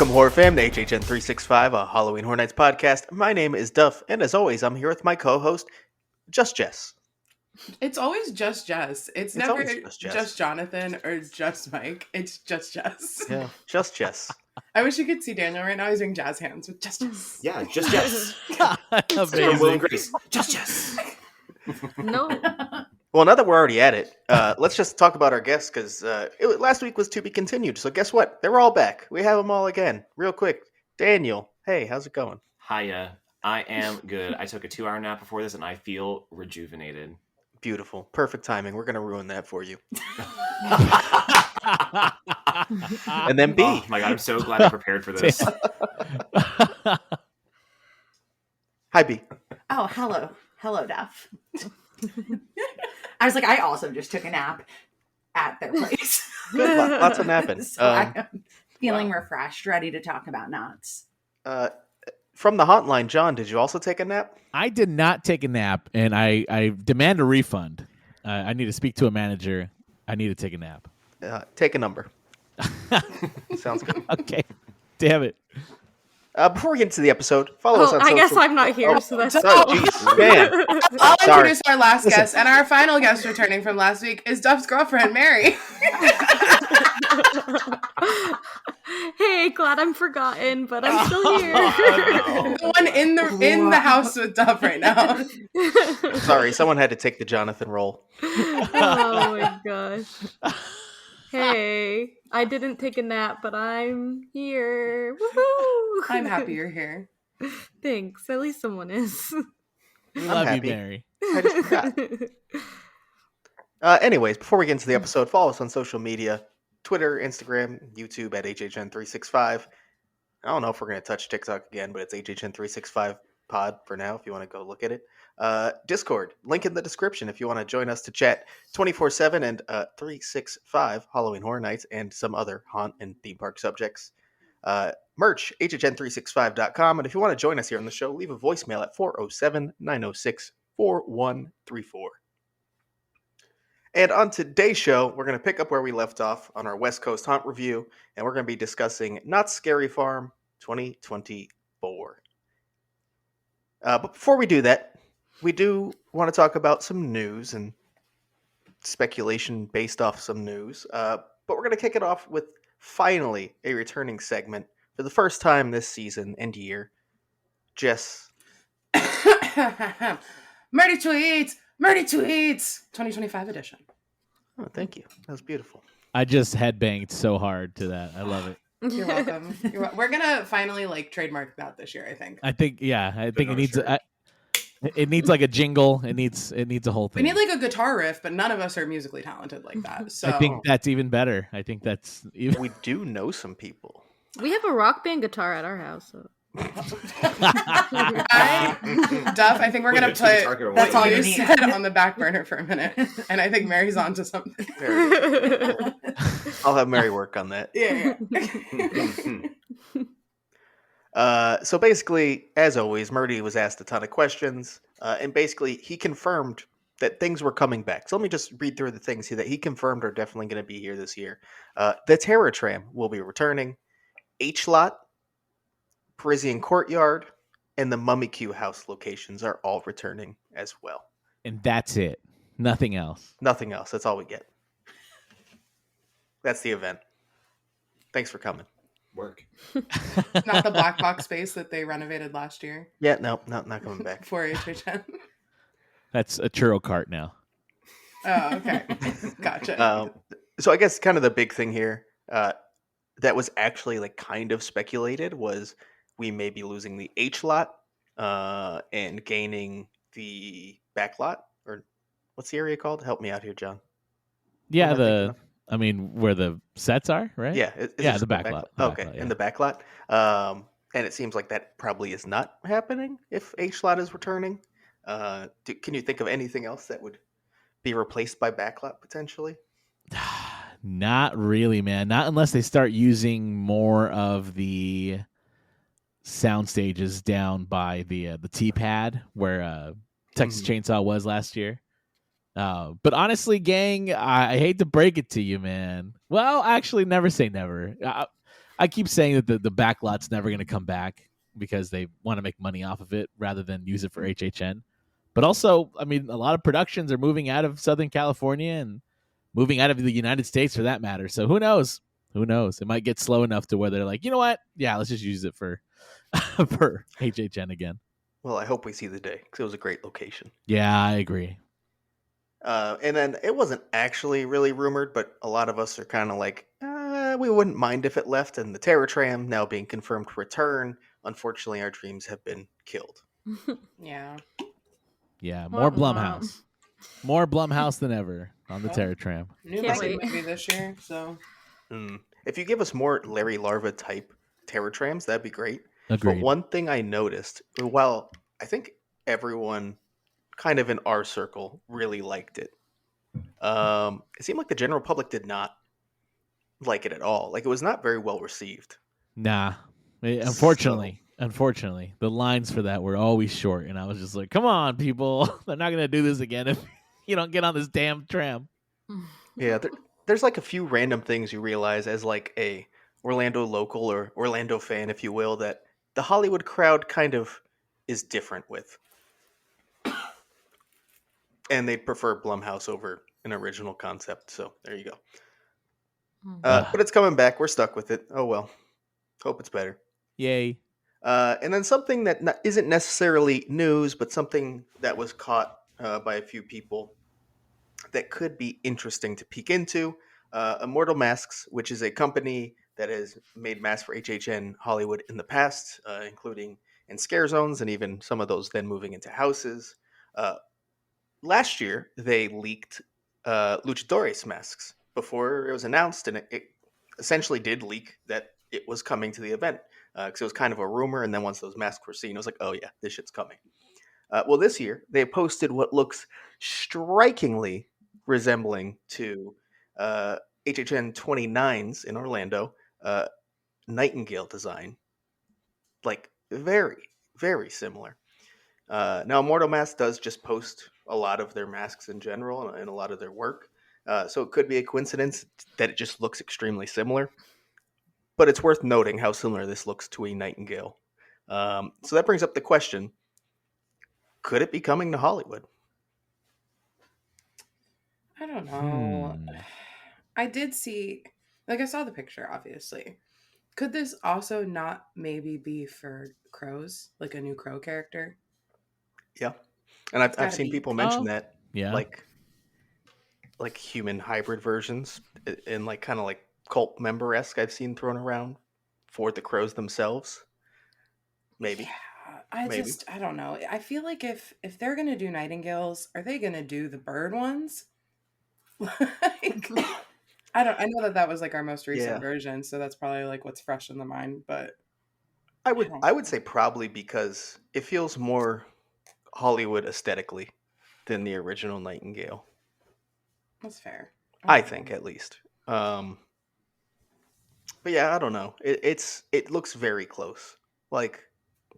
Welcome, horror fam, to HHN365, a Halloween Horror Nights podcast. My name is Duff, and as always, I'm here with my co-host, Just Jess. It's always just Jess. It's never just Jonathan or just Mike. It's just Jess. Yeah, just Jess. I wish you could see Daniel right now. He's doing jazz hands with just Jess. Yeah, just Jess. Amazing. Will and Grace. Just Jess. No. Well, now that we're already at it, let's just talk about our guests, because last week was to be continued. So guess what? They're all back. We have them all again. Real quick. Daniel, hey, how's it going? Hiya. I am good. I took a 2-hour nap before this, and I feel rejuvenated. Beautiful. Perfect timing. We're going to ruin that for you. And then B. Oh my god, I'm so glad I prepared for this. Hi, B. Oh, hello. Hello, Duff. I was like, I also just took a nap at their place. Good. Lots of napping. So I am feeling refreshed, ready to talk about knots. From the Hauntline, John, did you also take a nap? I did not take a nap, and I demand a refund. I need to speak to a manager. I need to take a nap. Take a number. Sounds good. Okay. Damn it. Before we get into the episode, follow us on social... I guess I'm not here, so that's... Oh, jeez, man. I'll introduce our last guest, and our final guest returning from last week is Duff's girlfriend, Mary. Hey, glad I'm forgotten, but I'm still here. The one in the house with Duff right now. Sorry, someone had to take the Jonathan role. Oh my gosh. Hey, I didn't take a nap, but I'm here. Woohoo! I'm happy you're here. Thanks. At least someone is. We love happy. you, Mary. I just forgot. Anyways, before we get into the episode, follow us on social media. Twitter, Instagram, YouTube at HHN365. I don't know if we're going to touch TikTok again, but it's HHN365 pod for now if you want to go look at it. Discord, link in the description if you want to join us to chat 24/7 and 365 Halloween Horror Nights and some other haunt and theme park subjects. Merch, HHN365.com. And if you want to join us here on the show, leave a voicemail at 407-906-4134. And on today's show, we're going to pick up where we left off on our West Coast Haunt review, and we're going to be discussing Knott's Scary Farm 2024. But before we do that, we do want to talk about some news and speculation based off some news. But we're going to kick it off with finally a returning segment for the first time this season and year. Jess. Murdy Tweets! Murdy Tweets! 2025 edition. Oh, thank you. That was beautiful. I just headbanged so hard to that. I love it. You're welcome. We're gonna finally trademark that this year, I think. I think it needs it needs like a jingle. It needs a whole thing. We need a guitar riff, but none of us are musically talented like that. So I think that's even better. I think that's even... We do know some people. We have a rock band guitar at our house. So. Duff, I think we're gonna put That's all you you need. said on the back burner for a minute, and I think Mary's onto something. I'll have Mary work on that. Yeah. So basically, as always, Murdy was asked a ton of questions, and basically he confirmed that things were coming back. So let me just read through the things that he confirmed are definitely going to be here this year. The Terror Tram will be returning. H-Lot, Parisian Courtyard, and the Mummy Q House locations are all returning as well. And that's it. Nothing else. Nothing else. That's all we get. That's the event. Thanks for coming. Work. Not the black box space that they renovated last year. Yeah, no, not coming back. For HHN. That's a churro cart now. Oh, okay. Gotcha. So I guess kind of the big thing here that was actually kind of speculated was we may be losing the H lot and gaining the back lot, or what's the area called? Help me out here, John. Yeah, where the sets are, right? Yeah, the back lot. Okay, Yeah. in the back lot. And it seems like that probably is not happening if H lot is returning. Can you think of anything else that would be replaced by backlot potentially? Not really, man. Not unless they start using more of the sound stages down by the T-pad where Texas Chainsaw was last year. But honestly, gang, I hate to break it to you, man. Well, actually, never say never. I keep saying that the backlot's never going to come back because they want to make money off of it rather than use it for HHN. But also, I mean, a lot of productions are moving out of Southern California and moving out of the United States for that matter. So who knows? Who knows? It might get slow enough to where they're like, you know what? Yeah, let's just use it for for HHN again. Well, I hope we see the day because it was a great location. Yeah, I agree. And then it wasn't actually really rumored, but a lot of us are kind of like, we wouldn't mind if it left. And the Terror Tram now being confirmed to return. Unfortunately, our dreams have been killed. Yeah. Yeah, more Blumhouse. More Blumhouse than ever on the Terror Tram. New movie this year, so. If you give us more Larry Larva type Terror Trams, that'd be great. Agreed. But one thing I noticed, well, I think everyone kind of in our circle really liked it. It seemed like the general public did not like it at all. Like, it was not very well received. Nah. Unfortunately, the lines for that were always short, and I was just like, come on, people. They're not going to do this again if you don't get on this damn tram. Yeah, there's like a few random things you realize as like a Orlando local or Orlando fan, if you will, that the Hollywood crowd kind of is different with. And they'd prefer Blumhouse over an original concept. So there you go. But it's coming back. We're stuck with it. Oh, well. Hope it's better. Yay. And then something that isn't necessarily news, but something that was caught by a few people that could be interesting to peek into. Immortal Masks, which is a company that has made masks for HHN Hollywood in the past, including in scare zones and even some of those then moving into houses. Last year, they leaked Luchadores masks before it was announced, and it essentially did leak that it was coming to the event because it was kind of a rumor, and then once those masks were seen, it was like, oh yeah, this shit's coming. Well, this year, they posted what looks strikingly resembling to HHN29's in Orlando Nightingale design. Like, very, very similar. Now, Immortal Mask does just post a lot of their masks in general and a lot of their work. So it could be a coincidence that it just looks extremely similar. But it's worth noting how similar this looks to a Nightingale. So that brings up the question, could it be coming to Hollywood? I don't know. I did see, like, I saw the picture, obviously. Could this also not maybe be for crows, like a new crow character? Yeah. And I've seen people mention that. Yeah. Like human hybrid versions and like kind of like cult member-esque I've seen thrown around for the crows themselves. Maybe. Yeah, I don't know. I feel like if they're gonna do nightingales, are they gonna do the bird ones? Like, I know that was like our most recent version, so that's probably like what's fresh in the mind. But I would say probably because it feels more Hollywood aesthetically than the original Nightingale. That's fair. I think, at least. But yeah, I don't know. It looks very close. Like,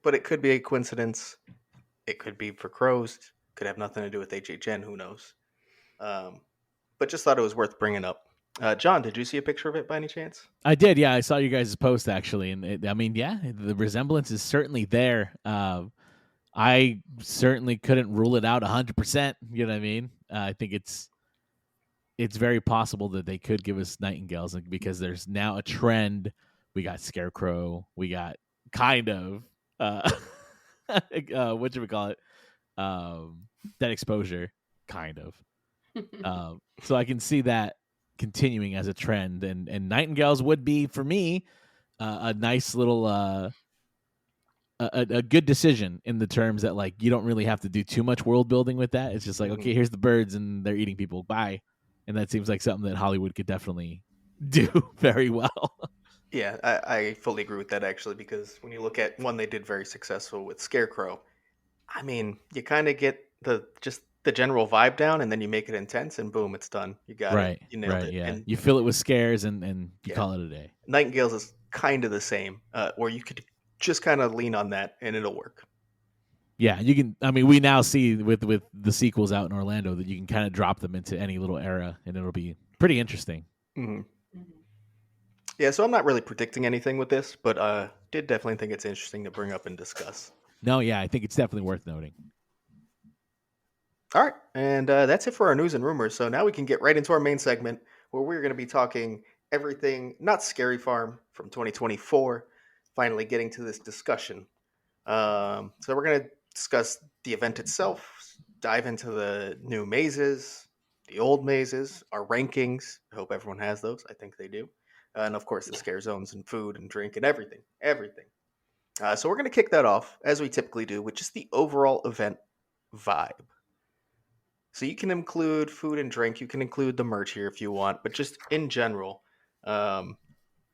but it could be a coincidence. It could be for crows. Could have nothing to do with HHN. Who knows? But just thought it was worth bringing up. John, did you see a picture of it by any chance? I did. Yeah, I saw you guys' post actually, and the resemblance is certainly there. I certainly couldn't rule it out 100%. You know what I mean? I think it's very possible that they could give us nightingales because there's now a trend. We got Scarecrow. We got kind of what should we call it? Dead exposure, kind of. So I can see that continuing as a trend, and nightingales would be for me a nice little a good decision in the terms that like you don't really have to do too much world building with that. It's just like, okay, here's the birds and they're eating people. Bye. And that seems like something that Hollywood could definitely do very well. Yeah, I fully agree with that actually, because when you look at one they did very successful with Scarecrow, I mean, you kind of get the general vibe down, and then you make it intense, and boom, it's done. You got it. You nailed it. Yeah. And you fill it with scares, and you call it a day. Nightingales is kind of the same, where you could just kind of lean on that, and it'll work. Yeah, you can. I mean, we now see with the sequels out in Orlando that you can kind of drop them into any little era, and it'll be pretty interesting. Mm-hmm. Yeah, so I'm not really predicting anything with this, but did definitely think it's interesting to bring up and discuss. No, yeah, I think it's definitely worth noting. All right, and that's it for our news and rumors. So now we can get right into our main segment where we're going to be talking everything not Scary Farm from 2024. Finally, getting to this discussion. So we're going to discuss the event itself, dive into the new mazes, the old mazes, our rankings. I hope everyone has those. I think they do. And of course, the scare zones and food and drink and everything. Everything. So we're going to kick that off, as we typically do, with just the overall event vibe. So you can include food and drink. You can include the merch here if you want, but just in general, the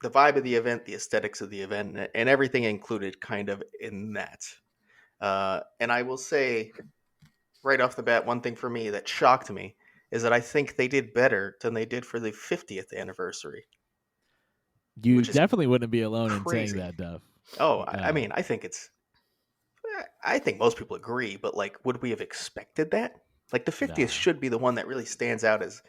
vibe of the event, the aesthetics of the event, and everything included kind of in that. And I will say right off the bat, one thing for me that shocked me is that I think they did better than they did for the 50th anniversary. You definitely wouldn't be alone in saying crazy. that, Duff. Oh, I mean, I think most people agree, but like, would we have expected that? Like, the 50th No. should be the one that really stands out as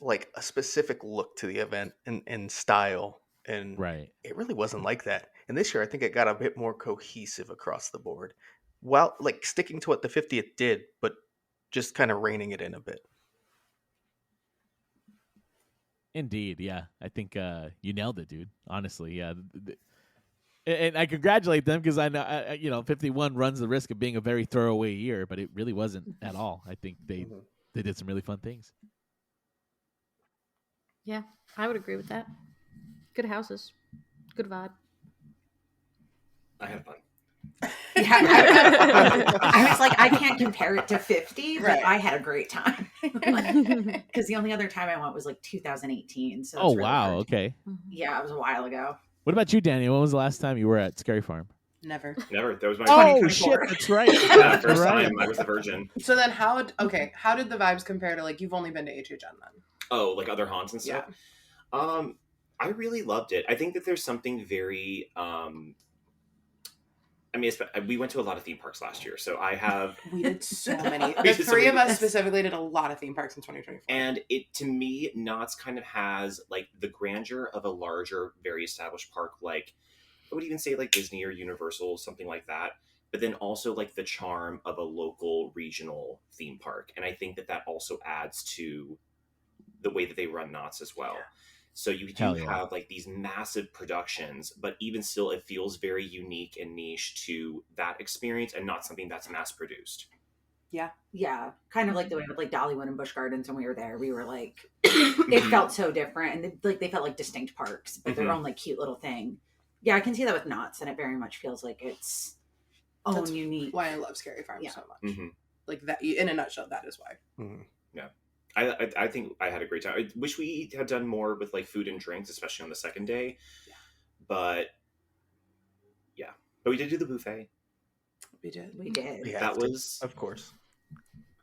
like a specific look to the event and style. And Right. it really wasn't like that. And this year, I think it got a bit more cohesive across the board. While like sticking to what the 50th did, but just kind of reining it in a bit. Indeed, yeah. I think you nailed it, dude. Honestly, yeah. And I congratulate them because I know, 51 runs the risk of being a very throwaway year, but it really wasn't at all. I think they did some really fun things. Yeah, I would agree with that. Good houses. Good vibe. I had fun. Yeah, I was like, I can't compare it to 50, but Right. I had a great time. Because the only other time I went was like 2018. So Oh, it's really wow. hard. Okay. Yeah, it was a while ago. What about you, Daniel? When was the last time you were at Scary Farm? Never. Never. That was my Oh, shit. 2024. That's right. yeah, That's first right. time I was the virgin. So then how did the vibes compare to like you've only been to HHN then? Oh, like other haunts and stuff? Yeah. I really loved it. I think that there's something very I mean, we went to a lot of theme parks last year, so I have. We did so many. We The did so three of many. us specifically did a lot of theme parks in 2024. And it, to me, Knott's kind of has like the grandeur of a larger, very established park, like I would even say like Disney or Universal, something like that. But then also like the charm of a local regional theme park, and I think that also adds to the way that they run Knott's as well. Yeah. So you do Hell yeah. have like these massive productions, but even still, it feels very unique and niche to that experience, and not something that's mass produced. Yeah, kind of like the way with like Dollywood and Busch Gardens when we were there. We were like, it felt so different, and they felt like distinct parks, but their own like cute little thing. Yeah, I can see that with Knott's, and it very much feels like it's That's unique. why I love Scary Farm Yeah. so much. Mm-hmm. Like that, in a nutshell, that is why. Mhm. I think I had a great time. I wish we had done more with like food and drinks, especially on the second day. Yeah. But we did do the buffet. We did. We did. We have That to, was of course.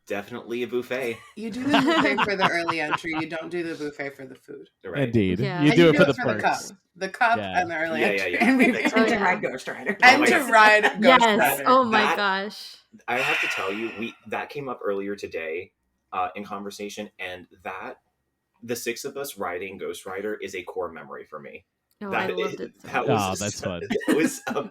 definitely a buffet. You do the buffet for the early entry. You don't do the buffet for the food. Right? Indeed. Yeah. You And do it for the the cup. perks. The cup Yeah. and the early Yeah, entry. yeah. And we Thanks. went to Oh, yeah. ride Ghost Rider. And my to God. ride Ghost Yes. Rider. Oh my That- gosh. I have to tell you, that came up earlier today in conversation, and that the six of us riding Ghost Rider is a core memory for me. Oh, That I loved is- it. So that much. was- Oh, that's fun. It was so.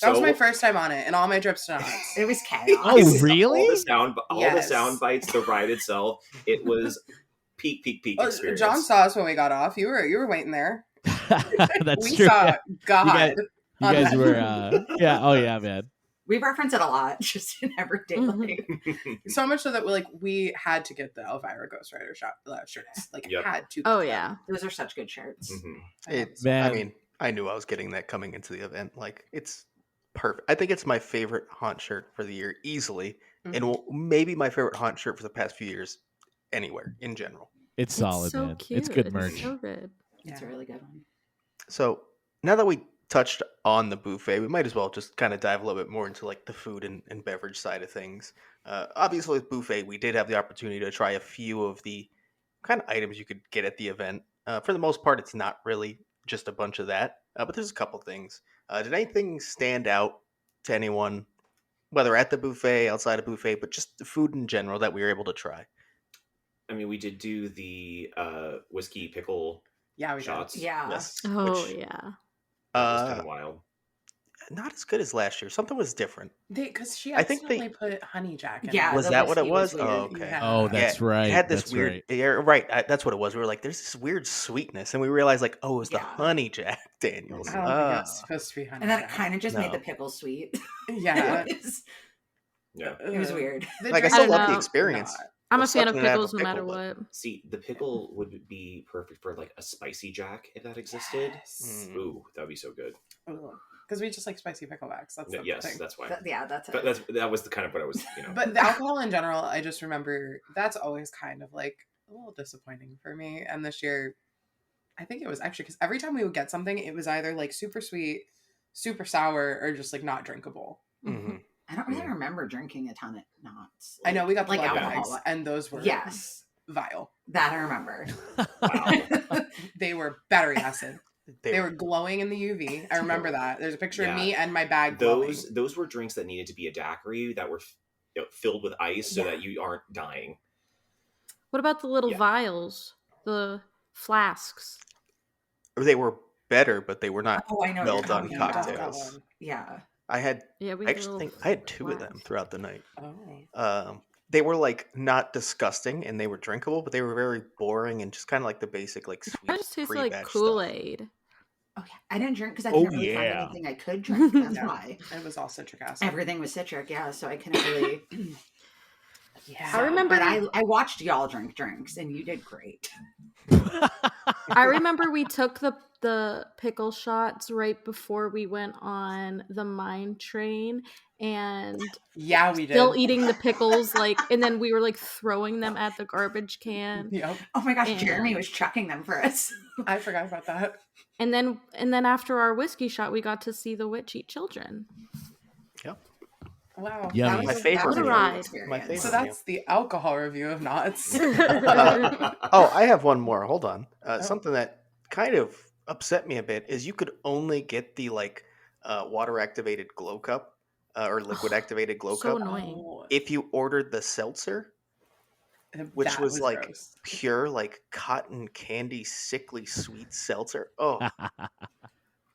That was my first time on it, and all my trips to Knott's. It was chaos. Oh, It was really? All the Yes. sound bites, the ride itself. It was peak experience. John saw us when we got off. You were waiting there. That's We true. saw Yeah. God. You on guys that. were, yeah. Oh, yeah, man. We reference it a lot, just in everyday life. So much so that we had to get the Elvira Ghost Rider shirts. Like Yep. had to. Oh get them. yeah. Those are such good shirts. Mhm. It's, Man. I mean, I knew I was getting that coming into the event. Like, it's perfect. I think it's my favorite haunt shirt for the year, easily. Mhm. And maybe my favorite haunt shirt for the past few years, anywhere, in general. It's solid, it's so man. cute. It's good merch. So good. It's a really good one. So now that we touched on the buffet, we might as well just kind of dive a little bit more into like the food and beverage side of things. Obviously, with buffet, we did have the opportunity to try a few of the kind of items you could get at the event. For the most part, it's not really just a bunch of that, but there's a couple things. Did anything stand out to anyone, whether at the buffet, outside of buffet, but just the food in general, that we were able to try? I mean, we did do the whiskey pickle. That was really good. That was really good. Mm-hmm. That was Yeah, we shots. Yeah. Yes. Oh Which- yeah. That was kind of wild. Not as good as last year. Something was different. Because she I think accidentally put honey jack in Yeah, it. Was the that what it whiskey was was? Oh, weird. okay. Yeah. Oh, that's Yeah, right. It had this That's weird. right. Yeah, right. That's what it was. We were like, "There's this weird sweetness," and we realized, like, "Oh, it was the Yeah. honey Jack Daniels." I don't think it was supposed to be honey And then it jack. kind of just made No. the pickle sweet. Yeah. Yeah. It was weird. The Like I drink still don't love the know. experience. I'm a of fan of sucking it out pickles a no matter pickle, what. See, the pickle would be perfect for like a spicy Jack if that existed. Yes. Mm. Ooh, that would be so good. Because we just like spicy picklebacks. That's the Yes, thing. that's why. That's But it. that was the kind of what I was, But the alcohol in general, I just remember that's always kind of like a little disappointing for me. And this year, I think it was actually because every time we would get something, it was either like super sweet, super sour, or just like not drinkable. Mhm. I don't really remember drinking a ton of Knotts. I know we got the like blood alcohol. bags, and those were Yes, vile. that I remember. Wow. They were battery acid. They were glowing in the UV. I remember that. There's a picture of me and my bag glowing. Those were drinks that needed to be a daiquiri that were filled with ice so that you aren't dying. What about the little Yeah. vials, the flasks? They were better, but they were not Oh, I know. well what you're done talking about. cocktails. Yeah. I had. Yeah, we I did actually little think I had 2 of them flasks. throughout the night. Oh. They were like not disgusting and they were drinkable, but they were very boring and just kind of like the basic like It sweet just tastes pre-batch like stuff. Kool-Aid. Okay. I didn't drink because I Oh, couldn't really find yeah. anything I could drink. That's Yeah. why. It was all citric acid. Everything was citric, yeah, so I couldn't really. Yeah. I remember- But I watched y'all drink drinks, and you did great. I remember we took the pickle shots right before we went on the mine train, and Yeah, we did. still eating the pickles, like, and then we were like throwing them at the garbage can, Yep. Oh my gosh, And- Jeremy was chucking them for us. I forgot about that. and then after our whiskey shot, we got to see the witch eat children. Wow. Yummy. My favorite What a meal. ride. Experience. My favorite So that's the alcohol review of Knott's. Oh, I have one more. Hold on. Oh. Something that kind of upset me a bit is you could only get the like water activated glow cup or liquid activated glow So cup annoying. Oh, if you ordered the seltzer, which that was like gross. pure like cotton candy sickly sweet seltzer. Oh,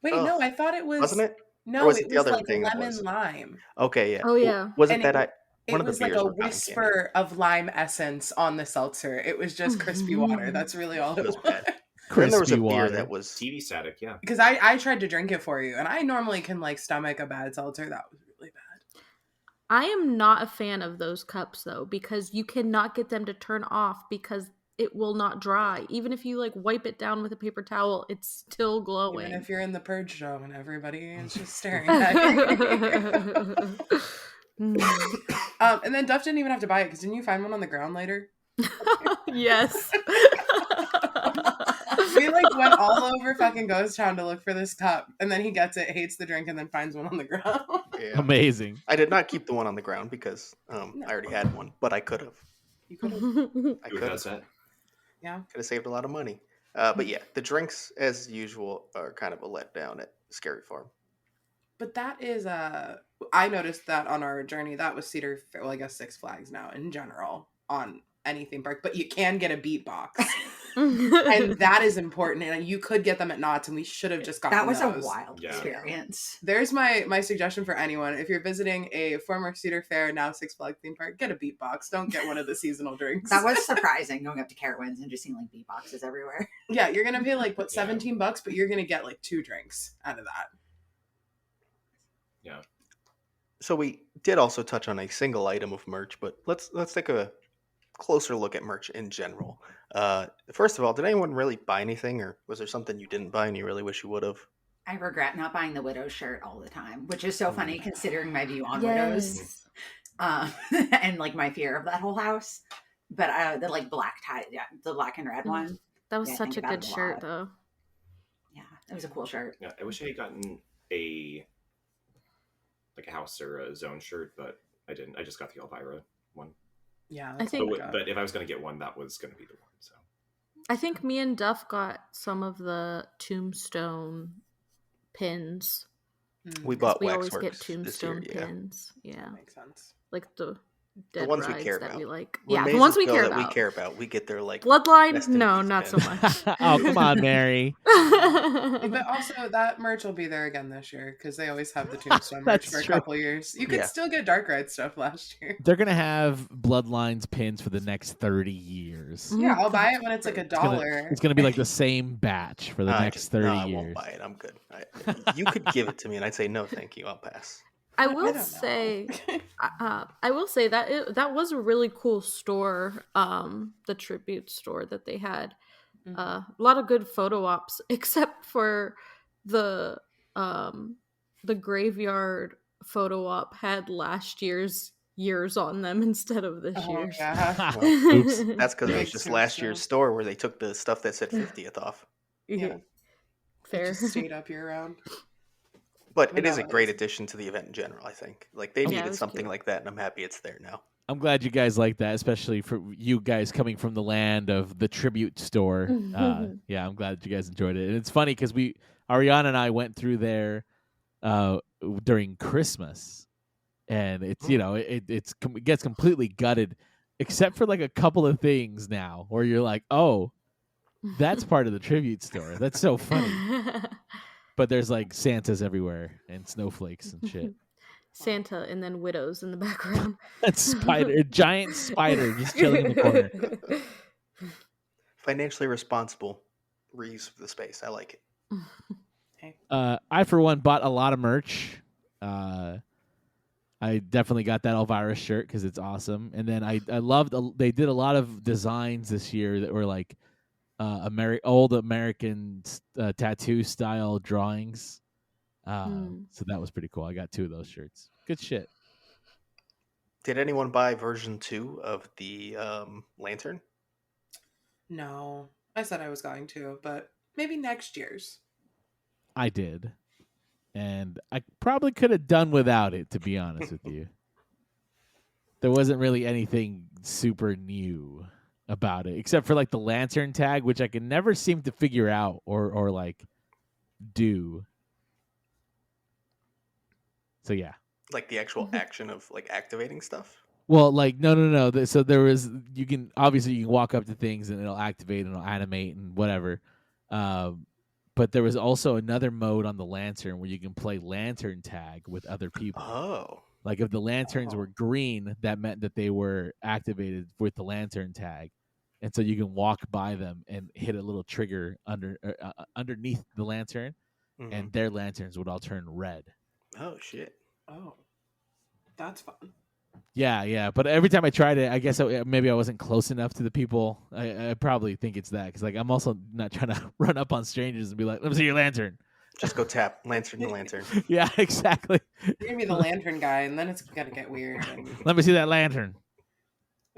Wait, Ugh. no, I thought it was. wasn't it? No, Or was it it the was other like thing that lemon was? lime. Okay, yeah. Oh, yeah. Wasn't And that It one of the was like beers a were cotton candy. whisper of lime essence on the seltzer. It was just crispy water. That's really all it It was. was bad. Then there was a Crispy beer water. that was TV static, yeah. Because I tried to drink it for you, and I normally can like stomach a bad seltzer. That was really bad. I am not a fan of those cups though, because you cannot get them to turn off because it will not dry. Even if you like wipe it down with a paper towel, it's still glowing. Even if you're in the purge show and everybody is just staring at you. And then Duff didn't even have to buy it because didn't you find one on the ground later? Yes. We like went all over fucking Ghost Town to look for this cup, and then he gets it, hates the drink, and then finds one on the ground. yeah. Amazing. I did not keep the one on the ground because I already had one, but I could have. You could have. I Who could does have. that? Yeah. Could have saved a lot of money. But yeah, the drinks, as usual, are kind of a letdown at Scary Farm. But that is I noticed that on our journey. That was Cedar Fair. Well, I guess Six Flags now in general on any theme park, but you can get a beatbox, and that is important. And you could get them at Knott's, and we should have just gotten That was those. a wild Yeah. experience. There's my suggestion for anyone: if you're visiting a former Cedar Fair, now Six Flags theme park, get a beatbox. Don't get one of the seasonal drinks. That was surprising going up to Carowinds and just seeing like beatboxes everywhere. Yeah, you're gonna pay like what Yeah. $17, but you're gonna get like 2 drinks out of that. Yeah. So we did also touch on a single item of merch, but let's take a closer look at merch in general. First of all, did anyone really buy anything, or was there something you didn't buy and you really wish you would have? I regret not buying the Widows shirt all the time, which is so funny considering my view on Widows. Yes. And like my fear of that whole house. But the like black tie, yeah, the black and red one. That was Yeah, I such think a about good it a shirt lot. though. Yeah, it was a cool shirt. Yeah, I wish I had gotten a house or a zone shirt, but I didn't. I just got the Elvira one. Yeah, I that's think- what we got. But if I was going to get one, that was going to be the one. So I think me and Duff got some of the tombstone pins. We 'Cause bought we always Waxworks get this year, tombstone yeah. pins. Yeah. Makes sense. Like the dead ones we rides care that about. we like. When Yeah, the ones we Mazersville care that about. we care about, we get their like Bloodline, rest in no, peace not so pins. much. Oh, come on, Mary. But also, that merch will be there again this year because they always have the Tombstone merch That's for a true. couple years. You could still get Dark Ride stuff last year. They're gonna have Bloodlines pins for the next 30 years. Yeah, I'll buy it when it's like $1. It's gonna be like the same batch for the next 30 I years. won't buy it. I'm good. You could give it to me, and I'd say no, thank you. I'll pass. I will say that was a really cool store, the tribute store that they had. A lot of good photo ops, except for the graveyard photo op had last year's years on them instead of this year's. Yeah. Well, oops. That's because it was just last year's store where they took the stuff that said 50th off. Yeah. Fair. It just stayed up year round. But it is a great addition to the event in general, I think. Like, they needed something cute. like that, and I'm happy it's there now. I'm glad you guys like that, especially for you guys coming from the land of the tribute store. Yeah, I'm glad you guys enjoyed it. And it's funny because Ariana and I went through there during Christmas, and it's it gets completely gutted, except for like a couple of things now where you're like, oh, that's part of the tribute store. That's so funny. But there's like Santas everywhere and snowflakes and shit. Santa and then widows in the background. That's a giant spider just chilling in the corner. Financially responsible reuse of the space. I like it. I, for one, bought a lot of merch. I definitely got that Elvira shirt because it's awesome. And then I loved, they did a lot of designs this year that were like old American tattoo style drawings. So that was pretty cool. I got 2 of those shirts. Good shit. Did anyone buy version 2 of the lantern? No. I said I was going to, but maybe next year's. I did. And I probably could have done without it, to be honest with you. There wasn't really anything super new about it, except for like the lantern tag, which I can never seem to figure out or like do. So yeah. Like the actual action of like activating stuff? Well, like no. So there was you can walk up to things and it'll activate and it'll animate and whatever. But there was also another mode on the lantern where you can play lantern tag with other people. Oh. Like if the lanterns were green, that meant that they were activated with the lantern tag. And so you can walk by them and hit a little trigger underneath the lantern, and their lanterns would all turn red. Oh, shit. Oh. That's fun. Yeah. But every time I tried it, I guess maybe I wasn't close enough to the people. I probably think it's that. Because like, I'm also not trying to run up on strangers and be like, let me see your lantern. Just go tap lantern to lantern. Yeah, exactly. You're going to be the lantern guy, and then it's going to get weird. Let me see that lantern.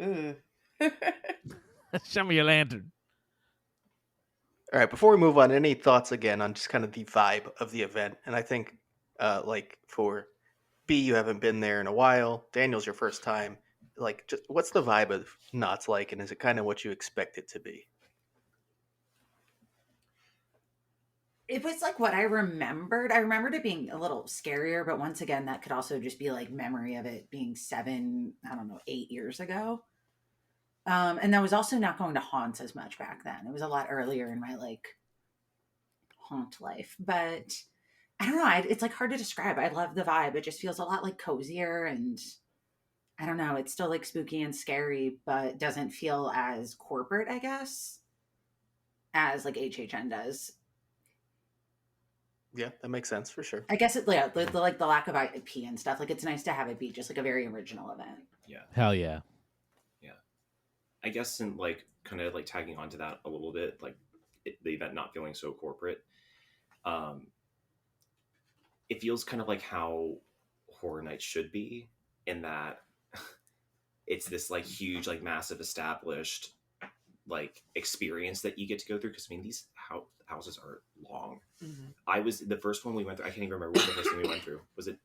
Ugh. Show me your lantern. All right, before we move on, any thoughts again on just kind of the vibe of the event? And I think, like for B, you haven't been there in a while. Daniel's your first time. Like, just what's the vibe of Knott's like, and is it kind of what you expect it to be? It was like what I remembered. I remembered it being a little scarier, but once again, that could also just be like memory of it being 8 years ago. And I was also not going to haunts as much back then. It was a lot earlier in my like haunt life, but I don't know. It's like hard to describe. I love the vibe. It just feels a lot like cozier, and I don't know. It's still like spooky and scary, but doesn't feel as corporate, I guess, as like HHN does. Yeah, that makes sense for sure. I guess the lack of IP and stuff. Like it's nice to have it be just like a very original event. Yeah. Hell yeah. I guess in like kind of like tagging onto that a little bit, like the event not feeling so corporate. It feels kind of like how Horror Nights should be, in that it's this like huge, like massive established like experience that you get to go through. Because I mean, these houses are long. Mm-hmm. I was the first one we went through. I can't even remember what the first thing we went through. Was it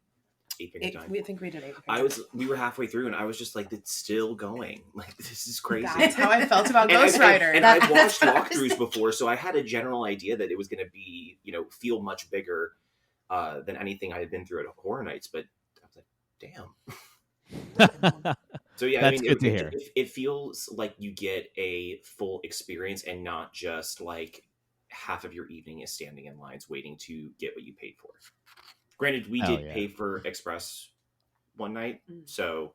8 Finger Time? We think we did 8 Finger Time. We were halfway through, and I was just like, it's still going. Like, this is crazy. That's how I felt about Ghost Rider. And I've watched walkthroughs before, so I had a general idea that it was going to be, feel much bigger than anything I had been through at Horror Nights. But I was like, damn. So yeah, That's good to hear. It feels like you get a full experience and not just like half of your evening is standing in lines waiting to get what you paid for. Granted, we did pay for Express one night, so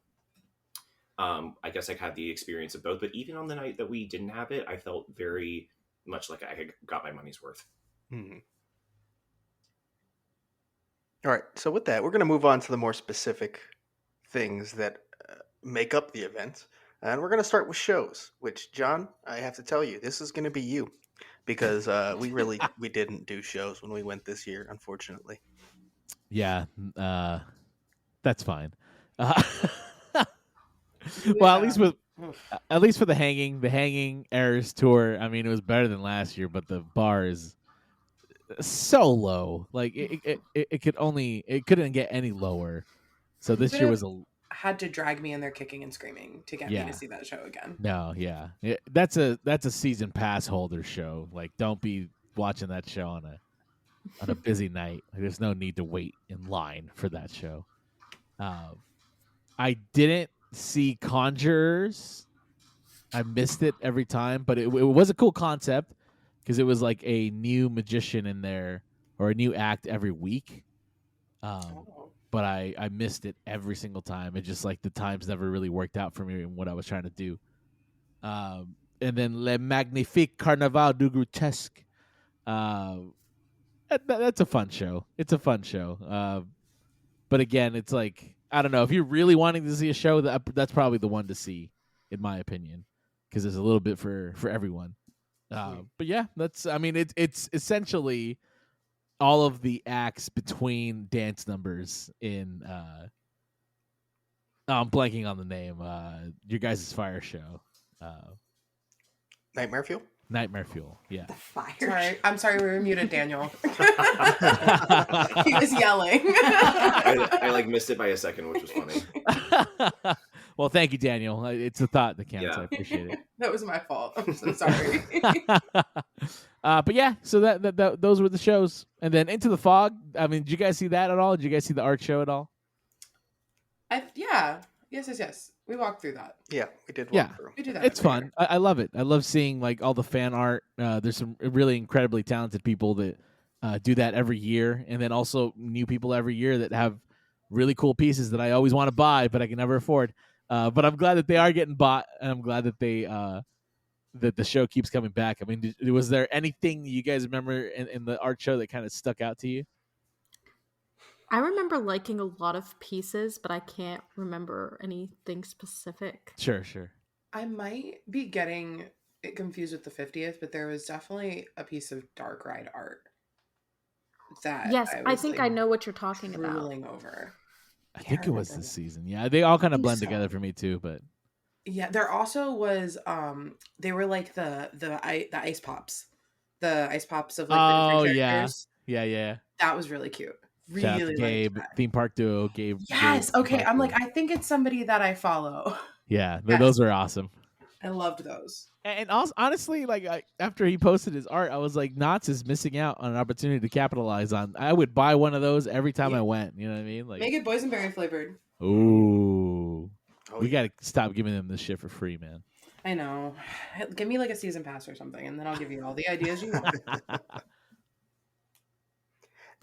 I guess I had the experience of both. But even on the night that we didn't have it, I felt very much like I had got my money's worth. Mm-hmm. All right, so with that, we're going to move on to the more specific things that make up the event. And we're going to start with shows, which, John, I have to tell you, this is going to be you. Because we didn't do shows when we went this year, unfortunately. Yeah, that's fine. Well, at least for the hanging errors tour. I mean, it was better than last year, but the bar is so low. Like it couldn't get any lower. So this year was had to drag me in there kicking and screaming to get me to see that show again. No, yeah, that's a season pass holder show. Like, don't be watching that show on a busy night. Like, there's no need to wait in line for that show. I didn't see Conjurers. I missed it every time, but it was a cool concept because it was like a new magician in there or a new act every week. But I missed it every single time. It just like the times never really worked out for me and what I was trying to do. And then Le Magnifique Carnaval du Grotesque. That's a fun show. It's a fun show. But again, it's like, I don't know. If you're really wanting to see a show, that's probably the one to see, in my opinion, because there's a little bit for everyone. But yeah, it's essentially all of the acts between dance numbers in I'm blanking on the name. Your guys' fire show. Nightmare Fuel? Nightmare Fuel, yeah. The fire. Sorry, I'm sorry, we were muted, Daniel. He was yelling. I like missed it by a second, which was funny. Well, thank you, Daniel. It's the thought that counts. I appreciate it. That was my fault. I'm so sorry. But yeah, so that those were the shows, and then Into the Fog. I mean, did you guys see that at all? Did you guys see the art show at all? Yes. We walked through that. Yeah, we did walk through. We do that. It's fun. I love it. I love seeing like all the fan art. There's some really incredibly talented people that do that every year, and then also new people every year that have really cool pieces that I always want to buy, but I can never afford. But I'm glad that they are getting bought, and I'm glad that they that the show keeps coming back. I mean, was there anything you guys remember in the art show that kind of stuck out to you? I remember liking a lot of pieces, but I can't remember anything specific. Sure. I might be getting it confused with the 50th, but there was definitely a piece of Dark Ride art that I think I know what you're talking about. Drooling over. I think it was this season. Yeah, they all kind of blend together for me too, but yeah, there also was they were like the ice pops. The ice pops of like the different characters. Yeah. That was really cute. Really liked Gabe, that. theme park duo, Gabe. Yes. Gabe, okay. I'm like, I think it's somebody that I follow. Yeah, Yes. those are awesome. I loved those. And also, honestly, like after he posted his art, I was like, Knott is missing out on an opportunity to capitalize on. I would buy one of those every time I went. You know what I mean? Like, make it boysenberry flavored. Ooh, we got to stop giving them this shit for free, man. I know. Give me like a season pass or something, and then I'll give you all the ideas you want.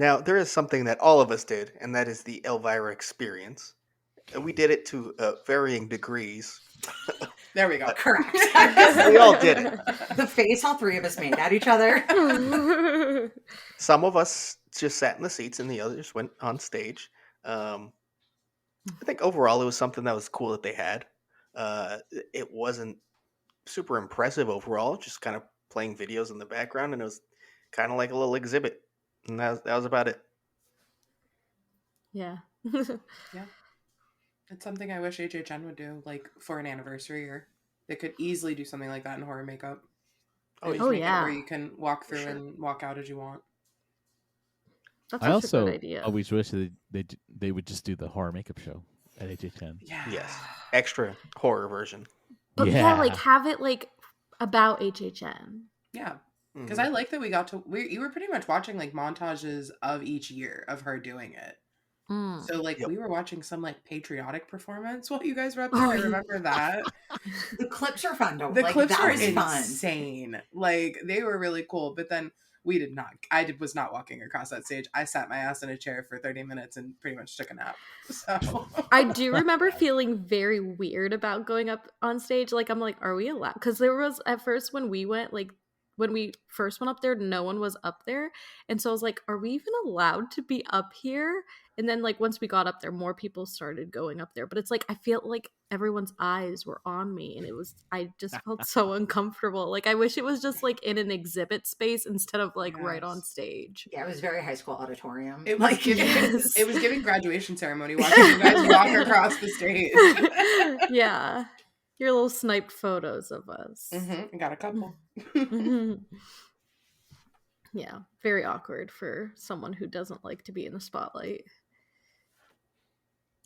Now, there is something that all of us did, and that is the Elvira experience. We did it to varying degrees. There we go. Correct. We all did it. The face all three of us made at each other. Some of us just sat in the seats, and the others went on stage. I think overall it was something that was cool that they had. It wasn't super impressive overall, just kind of playing videos in the background, and it was kind of like a little exhibit. And that was about it. Yeah. Yeah. It's something I wish HHN would do, like for an anniversary year. They could easily do something like that in horror makeup. Oh yeah. Where you can walk through and walk out as you want. That's I also a good idea. always wish that they would just do the horror makeup show at HHN. Yeah. Yes. Extra horror version. But yeah, like have it like about HHN. Yeah. Because I like that we got to you were pretty much watching like montages of each year of her doing it. So like Yep. we were watching some like patriotic performance while you guys were up there. I remember that. The clips are fun though. The Like, clips that were was fun. insane. Like they were really cool. But then we did not. Was not walking across that stage. I sat my ass in a chair for 30 minutes and pretty much took a nap. So I do remember feeling very weird about going up on stage. Like, I'm like, are we allowed? Because there was, at first when we went, like, when we first went up there, no one was up there. And so I was like, are we even allowed to be up here? And then, like, once we got up there, more people started going up there. But it's like, I feel like everyone's eyes were on me. And I just felt so uncomfortable. Like, I wish it was just, like, in an exhibit space instead of, like, right on stage. Yeah, it was very high school auditorium. it was Like, giving yes. it was giving graduation ceremony watching you guys walk across the stage. Yeah. Your little sniped photos of us. I got a couple. Yeah, very awkward for someone who doesn't like to be in the spotlight.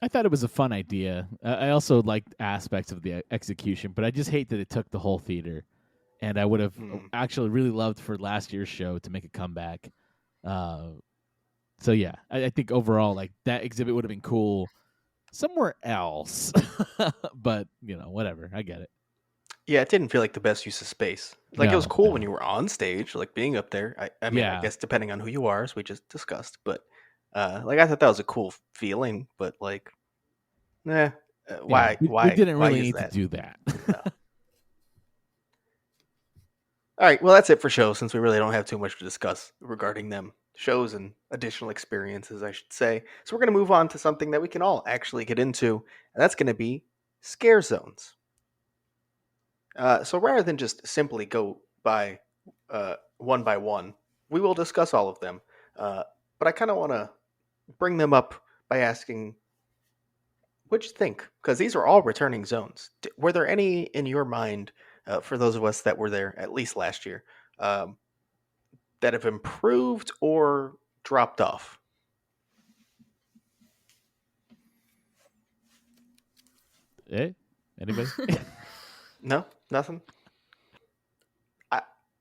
I thought it was a fun idea. I also liked aspects of the execution, but I just hate that it took the whole theater. And I would have actually really loved for last year's show to make a comeback. So yeah, I think overall, like, that exhibit would have been cool somewhere else. But whatever. I get it. Yeah, it didn't feel like the best use of space. Like, it was cool when you were on stage, like being up there. I mean, I guess depending on who you are, as we just discussed. But like, I thought that was a cool feeling. But like, why? Why? We didn't why really use need to do that. No. All right, well, that's it for shows, since we really don't have too much to discuss regarding them. Shows and additional experiences, I should say. So we're going to move on to something that we can all actually get into, and that's going to be scare zones. So rather than just simply go by one, we will discuss all of them. But I kind of want to bring them up by asking, what'd you think? Because these are all returning zones. Were there any in your mind, for those of us that were there at least last year, that have improved or dropped off? Anybody? No, nothing.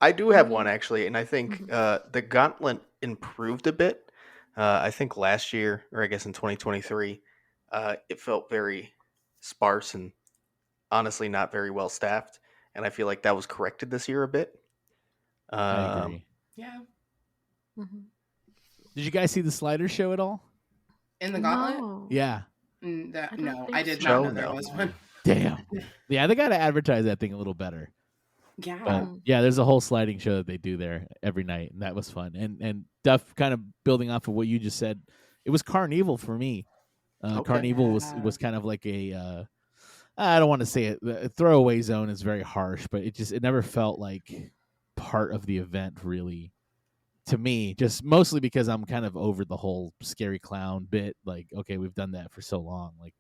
I do have one actually, and I think the Gauntlet improved a bit. I think last year, or I guess in 2023, it felt very sparse and honestly not very well staffed, and I feel like that was corrected this year a bit. I agree. Yeah. Did you guys see the slider show at all? In the Gauntlet? No. Yeah. No, I did so. not know there was one. Damn. Yeah, they got to advertise that thing a little better. Yeah. But yeah, there's a whole sliding show that they do there every night, and that was fun. And Duff, kind of building off of what you just said, it was Carnival for me. Carnival was kind of like a I don't want to say it, a throwaway zone is very harsh, but it never felt like part of the event really to me, just mostly because I'm kind of over the whole scary clown bit. Like, okay, we've done that for so long. Like,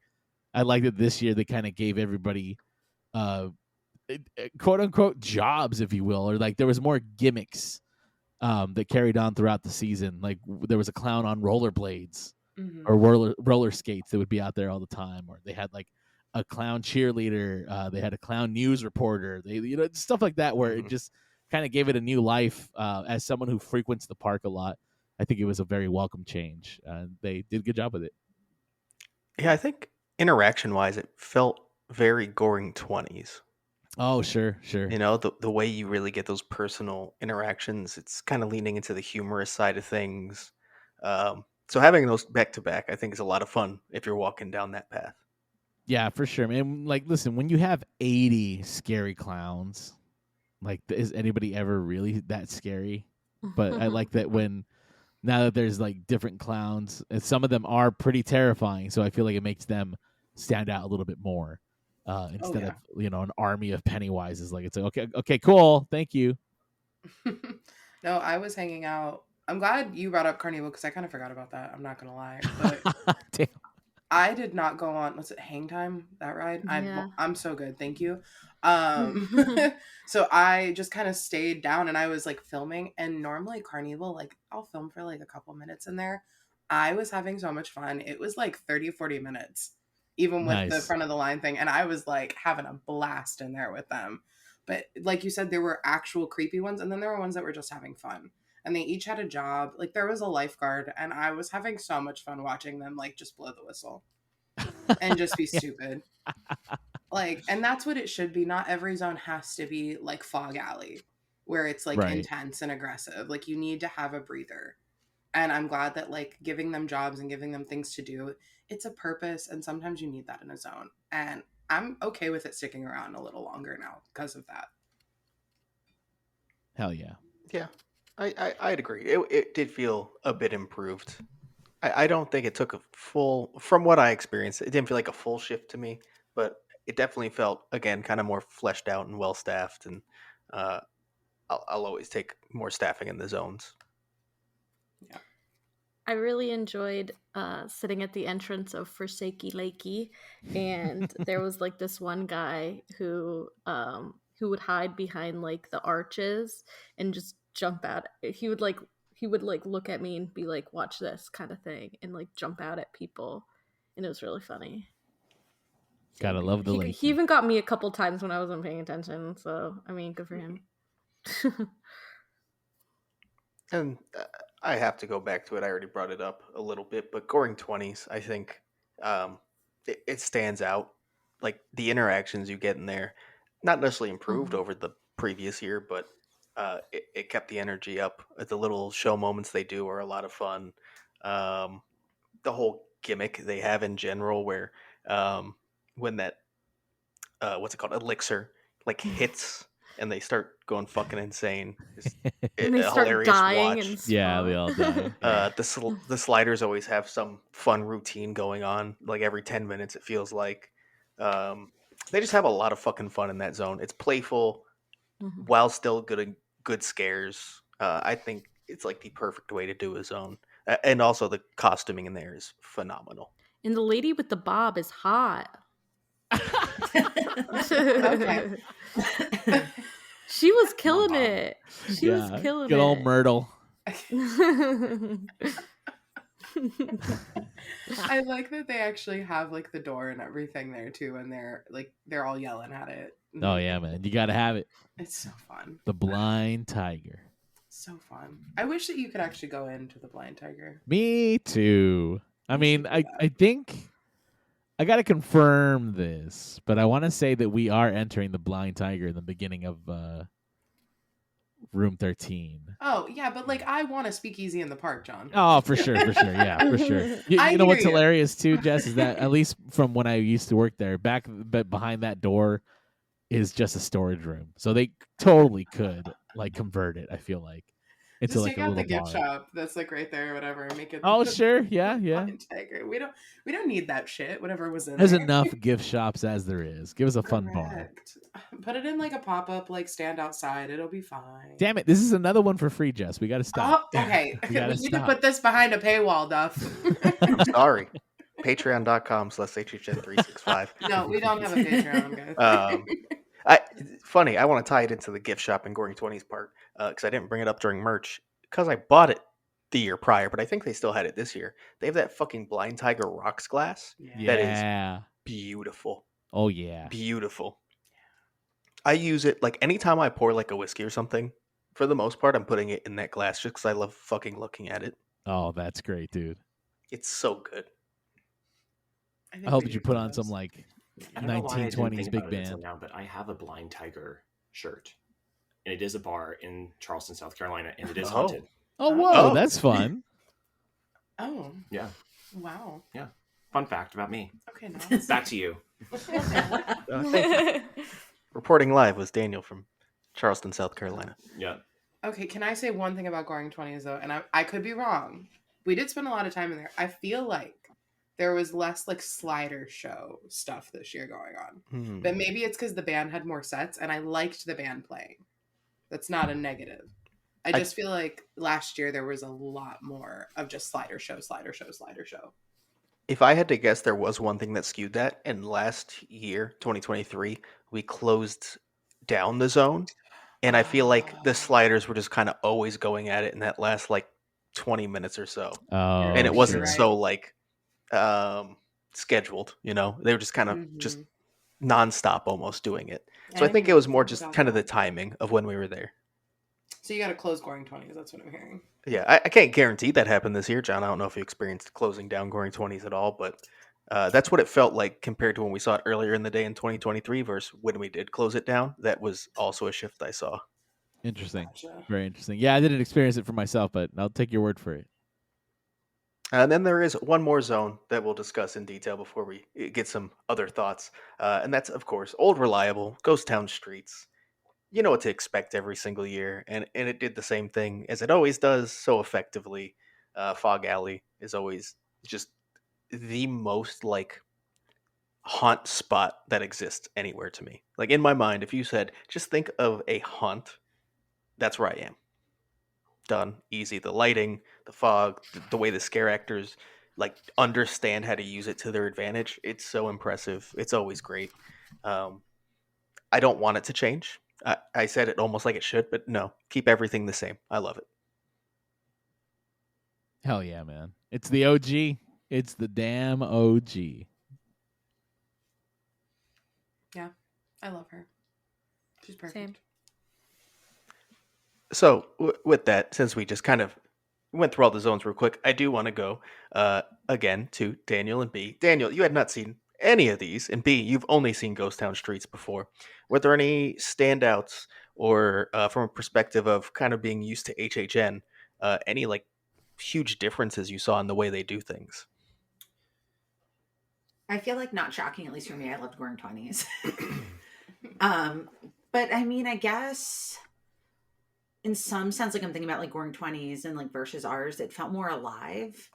I like that this year they kind of gave everybody quote unquote jobs, if you will, or like there was more gimmicks that carried on throughout the season. Like there was a clown on rollerblades or roller skates that would be out there all the time, or they had like a clown cheerleader, they had a clown news reporter, they stuff like that, where it just kind of gave it a new life. As someone who frequents the park a lot, I think it was a very welcome change. They did a good job with it. Yeah, I think interaction wise, it felt very Goring 20s. Oh, sure. The way you really get those personal interactions, it's kind of leaning into the humorous side of things. So having those back to back, I think, is a lot of fun if you're walking down that path. Yeah, for sure, man. Like, listen, when you have 80 scary clowns, like, is anybody ever really that scary? But I like that now that there's like different clowns, and some of them are pretty terrifying, so I feel like it makes them stand out a little bit more. Instead of an army of Pennywises. Like, it's like, okay, cool, thank you. No, I was hanging out. I'm glad you brought up Carnival because I kind of forgot about that. I'm not gonna lie, but damn. I did not go on. Was it Hang Time, that ride? Yeah. I'm so good, thank you. So I just kind of stayed down and I was like filming. And normally Carnival, like I'll film for like a couple minutes in there. I was having so much fun. It was like 30-40 minutes. Even with the front of the line thing. And I was like having a blast in there with them. But like you said, there were actual creepy ones. And then there were ones that were just having fun. and they each had a job. Like there was a lifeguard, and I was having so much fun watching them like just blow the whistle and just be stupid. Like, and that's what it should be. Not every zone has to be like Fog Alley, where it's like intense and aggressive. Like you need to have a breather. And I'm glad that like giving them jobs and giving them things to do, it's a purpose, and sometimes you need that in a zone. And I'm okay with it sticking around a little longer now because of that. Hell yeah. Yeah, I'd agree. It did feel a bit improved. I don't think it took a full, from what I experienced, it didn't feel like a full shift to me, but it definitely felt, again, kind of more fleshed out and well staffed. And I'll always take more staffing in the zones. Yeah. I really enjoyed sitting at the entrance of Forsakey Lakey, and there was like this one guy who would hide behind like the arches and just jump out. He would look at me and be like, "Watch this," kind of thing, and like jump out at people, and it was really funny. Gotta love the lake. He even got me a couple times when I wasn't paying attention. So I mean, good for him. And I have to go back to it. I already brought it up a little bit, but Goring 20s, I think it stands out. Like the interactions you get in there, not necessarily improved over the previous year, but it kept the energy up. The little show moments they do are a lot of fun. The whole gimmick they have in general, where when that what's it called, elixir, like hits and they start going fucking insane. And they start dying and stuff. Yeah, they all die. The sliders always have some fun routine going on. Like every 10 minutes, it feels like. They just have a lot of fucking fun in that zone. It's playful while still good scares. I think it's like the perfect way to do a zone. And also the costuming in there is phenomenal. And the lady with the bob is hot. Okay. She was killing it. She was killing good it. Old Myrtle. I like that they actually have like the door and everything there too, and they're all yelling at it. Oh yeah, man, you gotta have it. It's so fun. The Blind Tiger. So fun. I wish that you could actually go into the Blind Tiger. Me too. I mean, I think I gotta confirm this, but I want to say that we are entering the Blind Tiger in the beginning of Room 13. Oh yeah, but like I want a speakeasy in the park, John. Oh, for sure, yeah, for sure. You know what's hilarious too, Jess, is that at least from when I used to work there, behind that door is just a storage room, so they totally could like convert it. I feel like into just like take a out little the gift bar. shop that's like right there or whatever, and make it. Oh sure, yeah. Tiger. We don't need that shit. Whatever was in There's there. enough gift shops as there is. Give us a fun bar. Put it in like a pop-up, like stand outside. It'll be fine. Damn it! This is another one for free, Jess. We got to stop. Oh, okay. We gotta need stop. to put this behind a paywall, Duff. I'm sorry. Patreon.com/HHN365. No, we don't have a Patreon, guys. Funny, I want to tie it into the gift shop in Goring 20s part because I didn't bring it up during merch because I bought it the year prior, but I think they still had it this year. They have that fucking Blind Tiger rocks glass. Yeah. That is beautiful. Oh yeah. Beautiful. I use it like anytime I pour like a whiskey or something. For the most part, I'm putting it in that glass just because I love fucking looking at it. Oh, that's great, dude. It's so good. I hope that you put on some like I don't know why I didn't 1920s think big about it until band. now, but I have a Blind Tiger shirt, and it is a bar in Charleston, South Carolina, and it is haunted. Oh, whoa, that's fun. Oh. Yeah. Wow. Yeah. Fun fact about me. Okay, nice. Back to you. Reporting live was Daniel from Charleston, South Carolina. Yeah. Okay, can I say one thing about Goring 20s though? And I could be wrong. We did spend a lot of time in there. I feel like there was less like slider show stuff this year going on. But maybe it's because the band had more sets and I liked the band playing. That's not a negative. I just feel like last year there was a lot more of just slider show. If I had to guess, there was one thing that skewed that. And last year, 2023, we closed down the zone. And I feel like the sliders were just kind of always going at it in that last like 20 minutes or so. Oh, and it wasn't right. so like scheduled, you know? They were just kind of just nonstop almost doing it. So I think it was more just kind of the timing of when we were there. So you got to close Goring 20s. That's what I'm hearing. Yeah, I can't guarantee that happened this year, John. I don't know if you experienced closing down Goring 20s at all, but that's what it felt like compared to when we saw it earlier in the day in 2023 versus when we did close it down. That was also a shift I saw. Interesting. Gotcha. Very interesting. Yeah, I didn't experience it for myself, but I'll take your word for it. And then there is one more zone that we'll discuss in detail before we get some other thoughts. And that's, of course, old reliable Ghost Town Streets. You know what to expect every single year, and it did the same thing as it always does so effectively. Fog Alley is always just the most like haunt spot that exists anywhere to me. Like in my mind, if you said just think of a haunt, that's where I am. Done, easy. The lighting, the fog, the way the scare actors like understand how to use it to their advantage. It's so impressive. It's always great. Um, I don't want it to change. I said it almost like it should, but no, keep everything the same. I love it. Hell yeah, man. It's the OG. It's the damn OG. Yeah, I love her. She's perfect. Same. So with that, since we just kind of went through all the zones real quick, I do want to go again to Daniel and B. Daniel, you had not seen any of these, and B, you've only seen Ghost Town Streets before. Were there any standouts, or from a perspective of kind of being used to HHN, any like huge differences you saw in the way they do things? I feel like, not shocking, at least for me, I loved Goring 20s. But I mean, I guess in some sense, like I'm thinking about like Goring 20s and like versus ours, it felt more alive,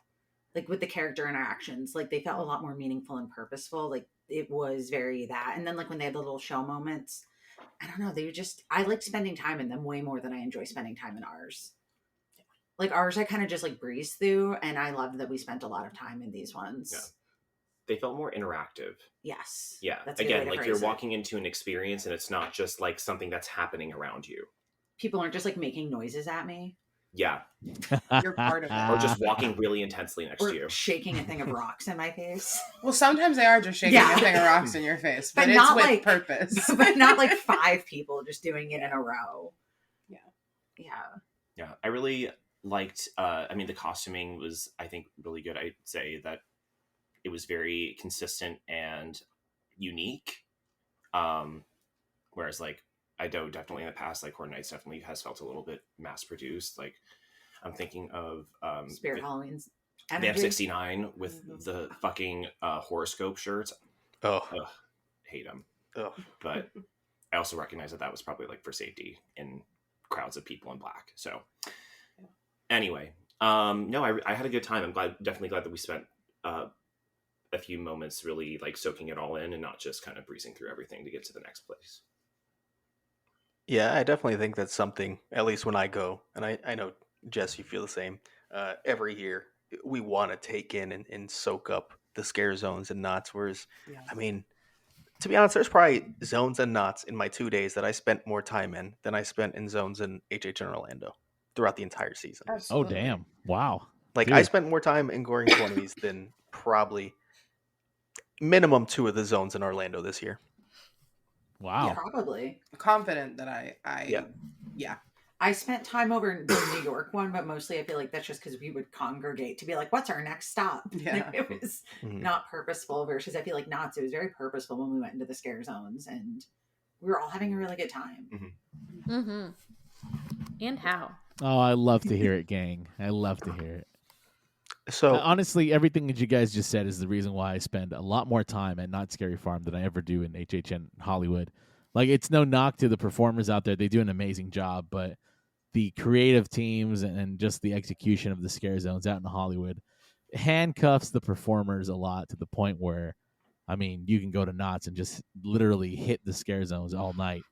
like with the character interactions. Like they felt a lot more meaningful and purposeful. Like it was very that. And then like when they had the little show moments, I don't know, they were just, I liked spending time in them way more than I enjoy spending time in ours. Like ours, I kind of just like breezed through, and I loved that we spent a lot of time in these ones. Yeah. They felt more interactive. Yes. Yeah. That's a good way Again, to like you're phrase it. walking into an experience and it's not just like something that's happening around you. People aren't just like making noises at me Yeah. You're part of it. Or just walking really intensely next or to you. shaking a thing of rocks in my face. Well, sometimes they are just shaking Yeah. a thing of rocks in your face, but But it's not with like- purpose. But not like 5 people just doing it in a row. Yeah. Yeah. Yeah. I really liked, I mean, the costuming was, I think, really good. I'd say that it was very consistent and unique. Whereas like, I know definitely in the past, like Horror Nights definitely has felt a little bit mass produced. Like I'm thinking of Spirit Halloween's they have energy. 69 with the fucking horoscope shirts. Oh, Ugh, hate them. oh. But I also recognize that was probably like for safety in crowds of people in black. So anyway, no, I had a good time. I'm definitely glad that we spent a few moments really like soaking it all in and not just kind of breezing through everything to get to the next place. Yeah, I definitely think that's something, at least when I go, and I know, Jess, you feel the same. Every year, we want to take in and soak up the scare zones and knots. Whereas, Yeah. I mean, to be honest, there's probably zones and knots in my 2 days that I spent more time in than I spent in zones in HHN Orlando throughout the entire season. Oh, Absolutely. damn. Wow. Like, Dude. I spent more time in Goring 20s than probably minimum 2 of the zones in Orlando this year. Wow. Yeah, probably. Confident that Yeah. I spent time over in the New York one, but mostly I feel like that's just because we would congregate to be like, what's our next stop? Yeah. It was Mhm. not purposeful, versus I feel like Knott's, it was very purposeful when we went into the scare zones, and we were all having a really good time. Mm-hmm. And how? Oh, I love to hear it, gang. I love to hear it. So, Honestly, everything that you guys just said is the reason why I spend a lot more time at Not Scary Farm than I ever do in HHN Hollywood. Like, it's no knock to the performers out there. They do an amazing job, but the creative teams and just the execution of the scare zones out in Hollywood handcuffs the performers a lot, to the point where, I mean, you can go to Knott's and just literally hit the scare zones all night,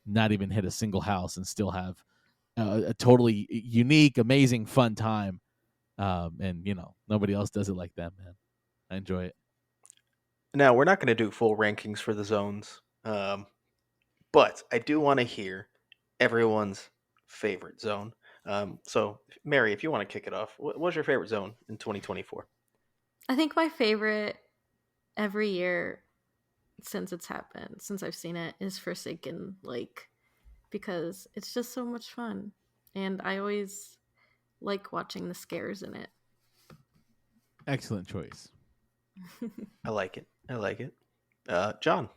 not even hit a single house, and still have a totally unique, amazing, fun time. And, you know, nobody else does it like that, man. I enjoy it. now we're not going to do full rankings for the zones, but I do want to hear everyone's favorite zone. So, Mary, if you want to kick it off, what's your favorite zone in 2024? I think my favorite every year since it's happened, since I've seen it, is Forsaken Lake, because it's just so much fun. and I always like watching the scares in it. Excellent choice. I like it. I like it. John.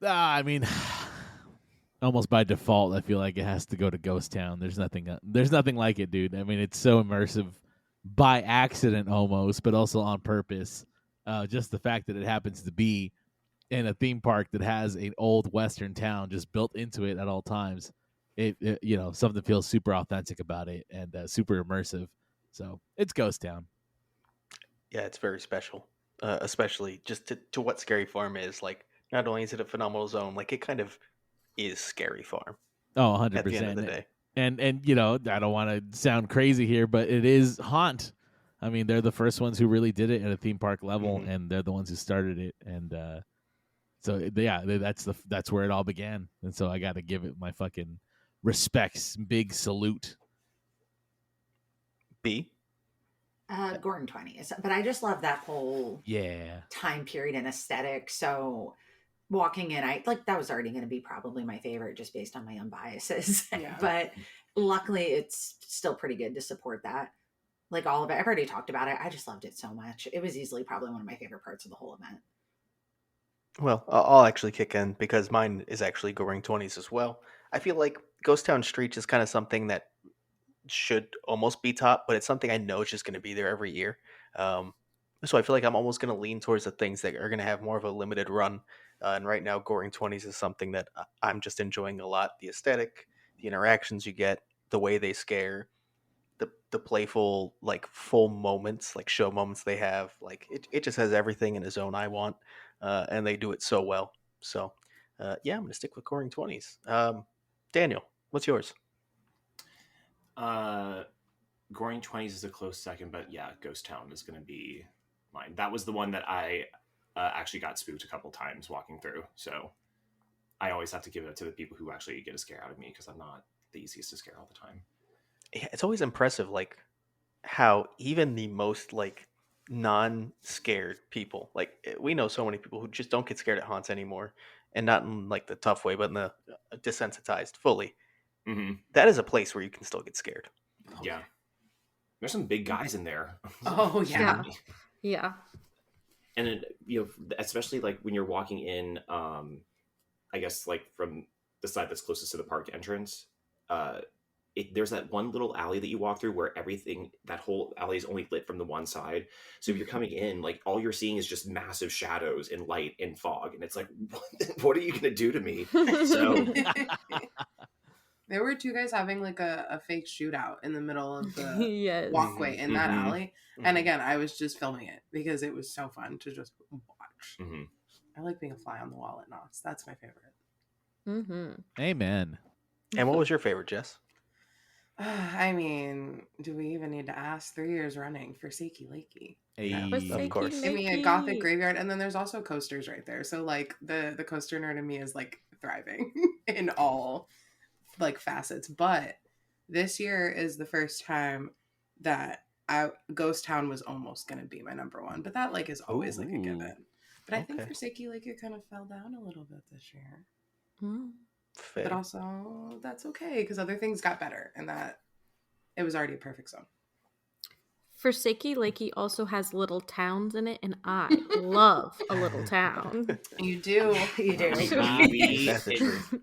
I mean, almost by default, I feel like it has to go to Ghost Town. There's nothing like it, dude. I mean, it's so immersive by accident almost, but also on purpose. Just the fact that it happens to be in a theme park that has an old Western town just built into it at all times. It something feels super authentic about it and super immersive. So it's Ghost Town. Yeah, it's very special, especially just to what Scary Farm is. Like, not only is it a phenomenal zone, like it kind of is Scary Farm. Oh, 100%. At the end of the day. And I don't want to sound crazy here, but it is Haunt. I mean, they're the first ones who really did it at a theme park level, and they're the ones who started it. And so yeah, that's where it all began. And so I got to give it my fucking respects, big salute. B. Gordon 20s, but I just love that whole time period and aesthetic. So walking in, I like that was already going to be probably my favorite just based on my own biases. Yeah. But luckily it's still pretty good to support that. Like all of it, I've already talked about it. I just loved it so much. It was easily probably one of my favorite parts of the whole event. Well, I'll actually kick in because mine is actually Goring 20s as well. I feel like Ghost Town Street is kind of something that should almost be top, but it's something I know is just going to be there every year. So I feel like I'm almost going to lean towards the things that are going to have more of a limited run. And right now, Goring 20s is something that I'm just enjoying a lot. The aesthetic, the interactions you get, the way they scare, the playful, like full moments, like show moments they have. Like it just has everything in a zone I want, and they do it so well. So yeah, I'm going to stick with Goring 20s. Daniel, what's yours? Goring 20s is a close second, but yeah, Ghost Town is going to be mine. That was the one that I actually got spooked a couple times walking through. So I always have to give it to the people who actually get a scare out of me because I'm not the easiest to scare all the time. Yeah, it's always impressive, like how even the most like non-scared people, like we know so many people who just don't get scared at haunts anymore, and not in like the tough way, but in the desensitized fully. Mm-hmm. That is a place where you can still get scared. Yeah. There's some big guys in there. Oh yeah. Yeah. And it, especially like when you're walking in, I guess like from the side that's closest to the park entrance, there's that one little alley that you walk through where that whole alley is only lit from the one side. So if you're coming in, like all you're seeing is just massive shadows and light and fog, and it's like, what are you gonna do to me? So. There were two guys having like a fake shootout in the middle of the walkway in that alley. And again, I was just filming it because it was so fun to just watch. Mm-hmm. I like being a fly on the wall at Knott's. That's my favorite. Amen. And what was your favorite, Jess? I mean, do we even need to ask? 3 years running for Seiki Lakey. Of course. I mean, a gothic graveyard, and then there's also coasters right there. So like the coaster nerd in me is like thriving in all like facets. But this year is the first time that Ghost Town was almost gonna be my number one, but that like is always like a given. But I think for Seiki Lake it kind of fell down a little bit this year. Fair. But also that's okay because other things got better, and that it was already a perfect zone. Forsake Lakey also has little towns in it, and I love a little town. You do. You do.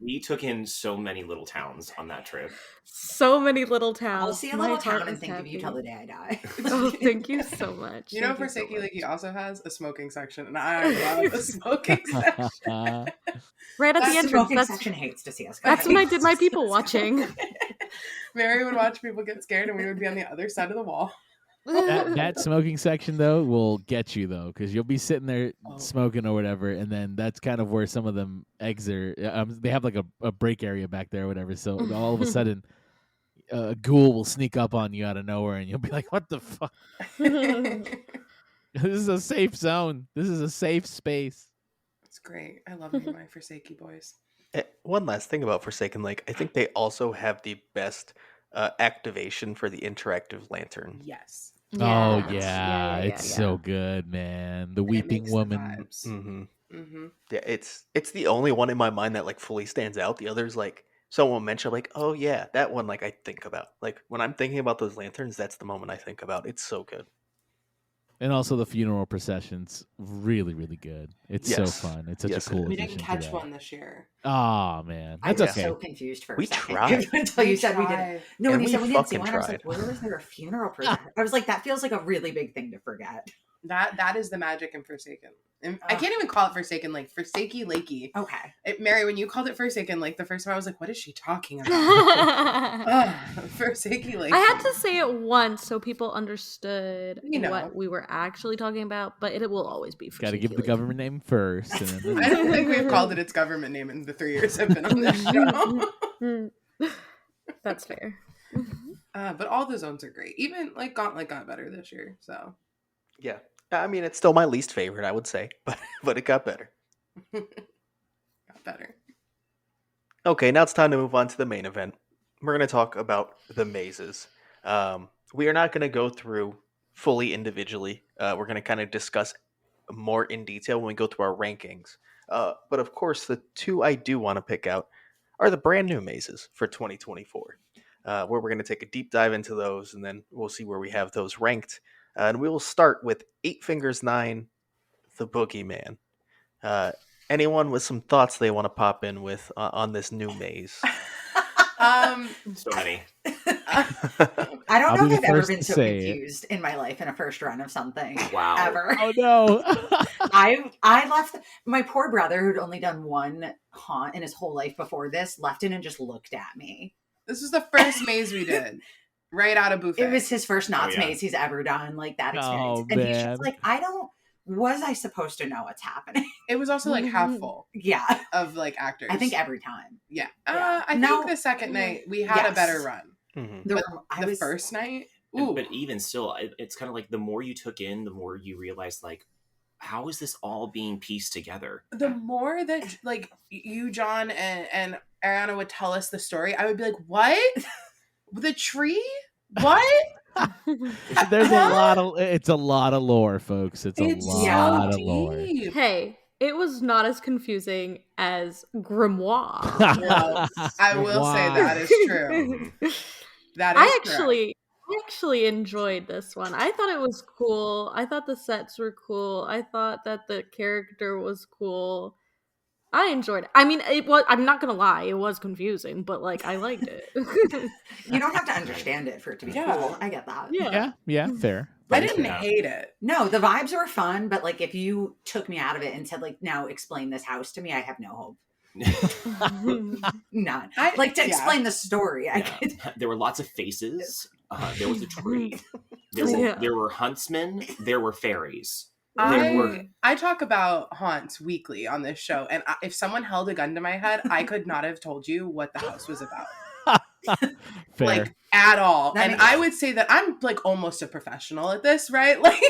We took in so many little towns on that trip. So many little towns. I'll see a little town and think of you till the day I die. Oh, thank you so much. You know, Forsake Lakey also has a smoking section, and I love the smoking section. Right at the entrance. Smoking section hates to see us. That's when I did my people watching. Mary would watch people get scared, and we would be on the other side of the wall. That smoking section though will get you though, because you'll be sitting there smoking or whatever, and then that's kind of where some of them eggs are. They have like a break area back there or whatever. So all of a sudden, a ghoul will sneak up on you out of nowhere, and you'll be like, "What the fuck? This is a safe zone. This is a safe space." It's great. I love me my Forsake boys. One last thing about Forsaken Lake, I think they also have the best activation for the interactive lantern. Yes. Oh yeah, it's so good, man. The Weeping Woman. Yeah, it's the only one in my mind that like fully stands out. The others like someone mentioned like, oh yeah, that one, like I think about. Like when I'm thinking about those lanterns, that's the moment I think about. It's so good. And also the funeral procession's really, really good. It's so Yes. fun. It's such Yes, a it cool is. We addition didn't to catch that. one this year. Oh man, I that's was okay. so confused for We a second tried. until you said we didn't. tried. No, when And you we said we didn't see fucking one, I was like, tried. where was there a funeral procession? I was like, that feels like a really big thing to forget. That is the magic in Forsaken. And I can't even call it Forsaken Lake. Forsakey Lakey. Okay. Mary, when you called it Forsaken Lake the first time, I was like, what is she talking about? Forsakey Lake. I had to say it once so people understood You know. what we were actually talking about, but it will always be Got to give the Lake. government name first. And then I don't think we've called it its government name in the 3 years I've been on this show. That's fair. But all the zones are great. Even like Gauntlet got better this year. So Yeah. I mean, it's still my least favorite, I would say, but it got better. got better. Okay, now it's time to move on to the main event. We're going to talk about the mazes. We are not going to go through fully individually. We're going to kind of discuss more in detail when we go through our rankings. But of course, the two I do want to pick out are the brand new mazes for 2024, where we're going to take a deep dive into those, and then we'll see where we have those ranked. And we will start with 8 Fingers 9, the Boogeyman. Anyone with some thoughts they want to pop in with on this new maze? So many. I don't I'll know be if the I've ever first been to so say it. confused in my life in a first run of something. Wow. Ever. oh no. I left my poor brother who'd only done one haunt in his whole life before this, left in and just looked at me. This was the first maze we did. Right out of buffet. It was his first Knott's yeah. maze he's ever done, like that experience. Oh, and he's man. just like, was I supposed to know what's happening? It was also like half full Yeah. of like actors. I think every time. Yeah. Yeah. I think the second night we had a Yes. better run. Mhm. The first night, ooh. But even still, it's kind of like the more you took in, the more you realize, like, how is this all being pieced together? The more that like you, John, and Ariana would tell us the story, I would be like, what? The tree? What? There's it's a lot of lore, folks. It's a lot of lore. deep. Hey, it was not as confusing as Grimoire. Well, I will say that is true. That is I actually enjoyed this one. I thought it was cool. I thought the sets were cool. I thought that the character was cool. I enjoyed it. I mean, I'm not gonna lie, it was confusing, but like I liked it. You don't have to understand it for it to be cool. I get that. Yeah, fair. I didn't hate it. No, the vibes were fun, but like if you took me out of it and said like, now explain this house to me, I have no hope. None. To explain the story. There were lots of faces. There was a tree. There were huntsmen. There were fairies. I talk about haunts weekly on this show, and if someone held a gun to my head, I could not have told you what the house was about. Fair. Like at all. And I would say that I'm like almost a professional at this, right? Like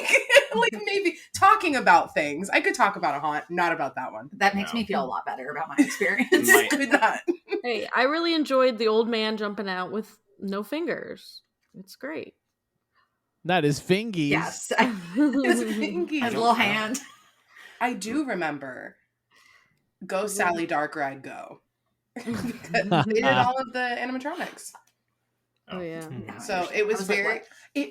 maybe talking about things. I could talk about a haunt, not about that one. That makes me feel a lot better about my experience. Could not. Hey, I really enjoyed the old man jumping out with no fingers. It's great. That is fingies. Yes. His fingies. His little hand. I do remember Go Sally Dark Ride Go. Because they did all of the animatronics. Oh yeah. So it was very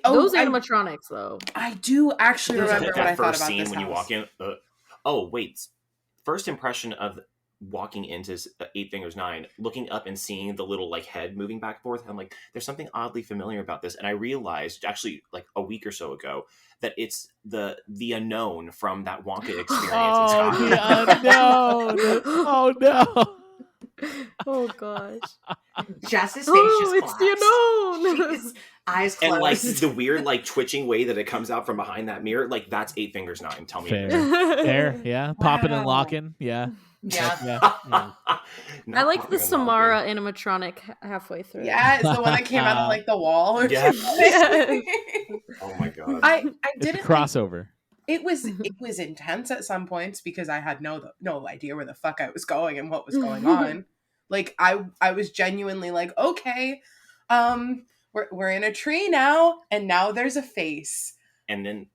those animatronics though. I do actually remember what I thought about scene this when house. you walk in. Oh wait, first impression of walking into 8 Fingers 9, looking up and seeing the little like head moving back and forth. I'm like, there's something oddly familiar about this, and I realized actually like a week or so ago that it's the unknown from that Wonka experience. Oh, the unknown! Oh no! Oh gosh. Jess's face just it's the unknown. Jeez. Eyes closed. And like the weird like twitching way that it comes out from behind that mirror, like that's 8 Fingers 9. Tell me. Fair, yeah. Popping and locking, yeah. Yeah. I like the Samara animatronic halfway through. Yeah, it's the one that came out of like the wall. Or Yeah. something. Oh my god. I didn't crossover. It was intense at some points because I had no idea where the fuck I was going and what was going on. Like I was genuinely like, okay, we're in a tree now, and now there's a face. And then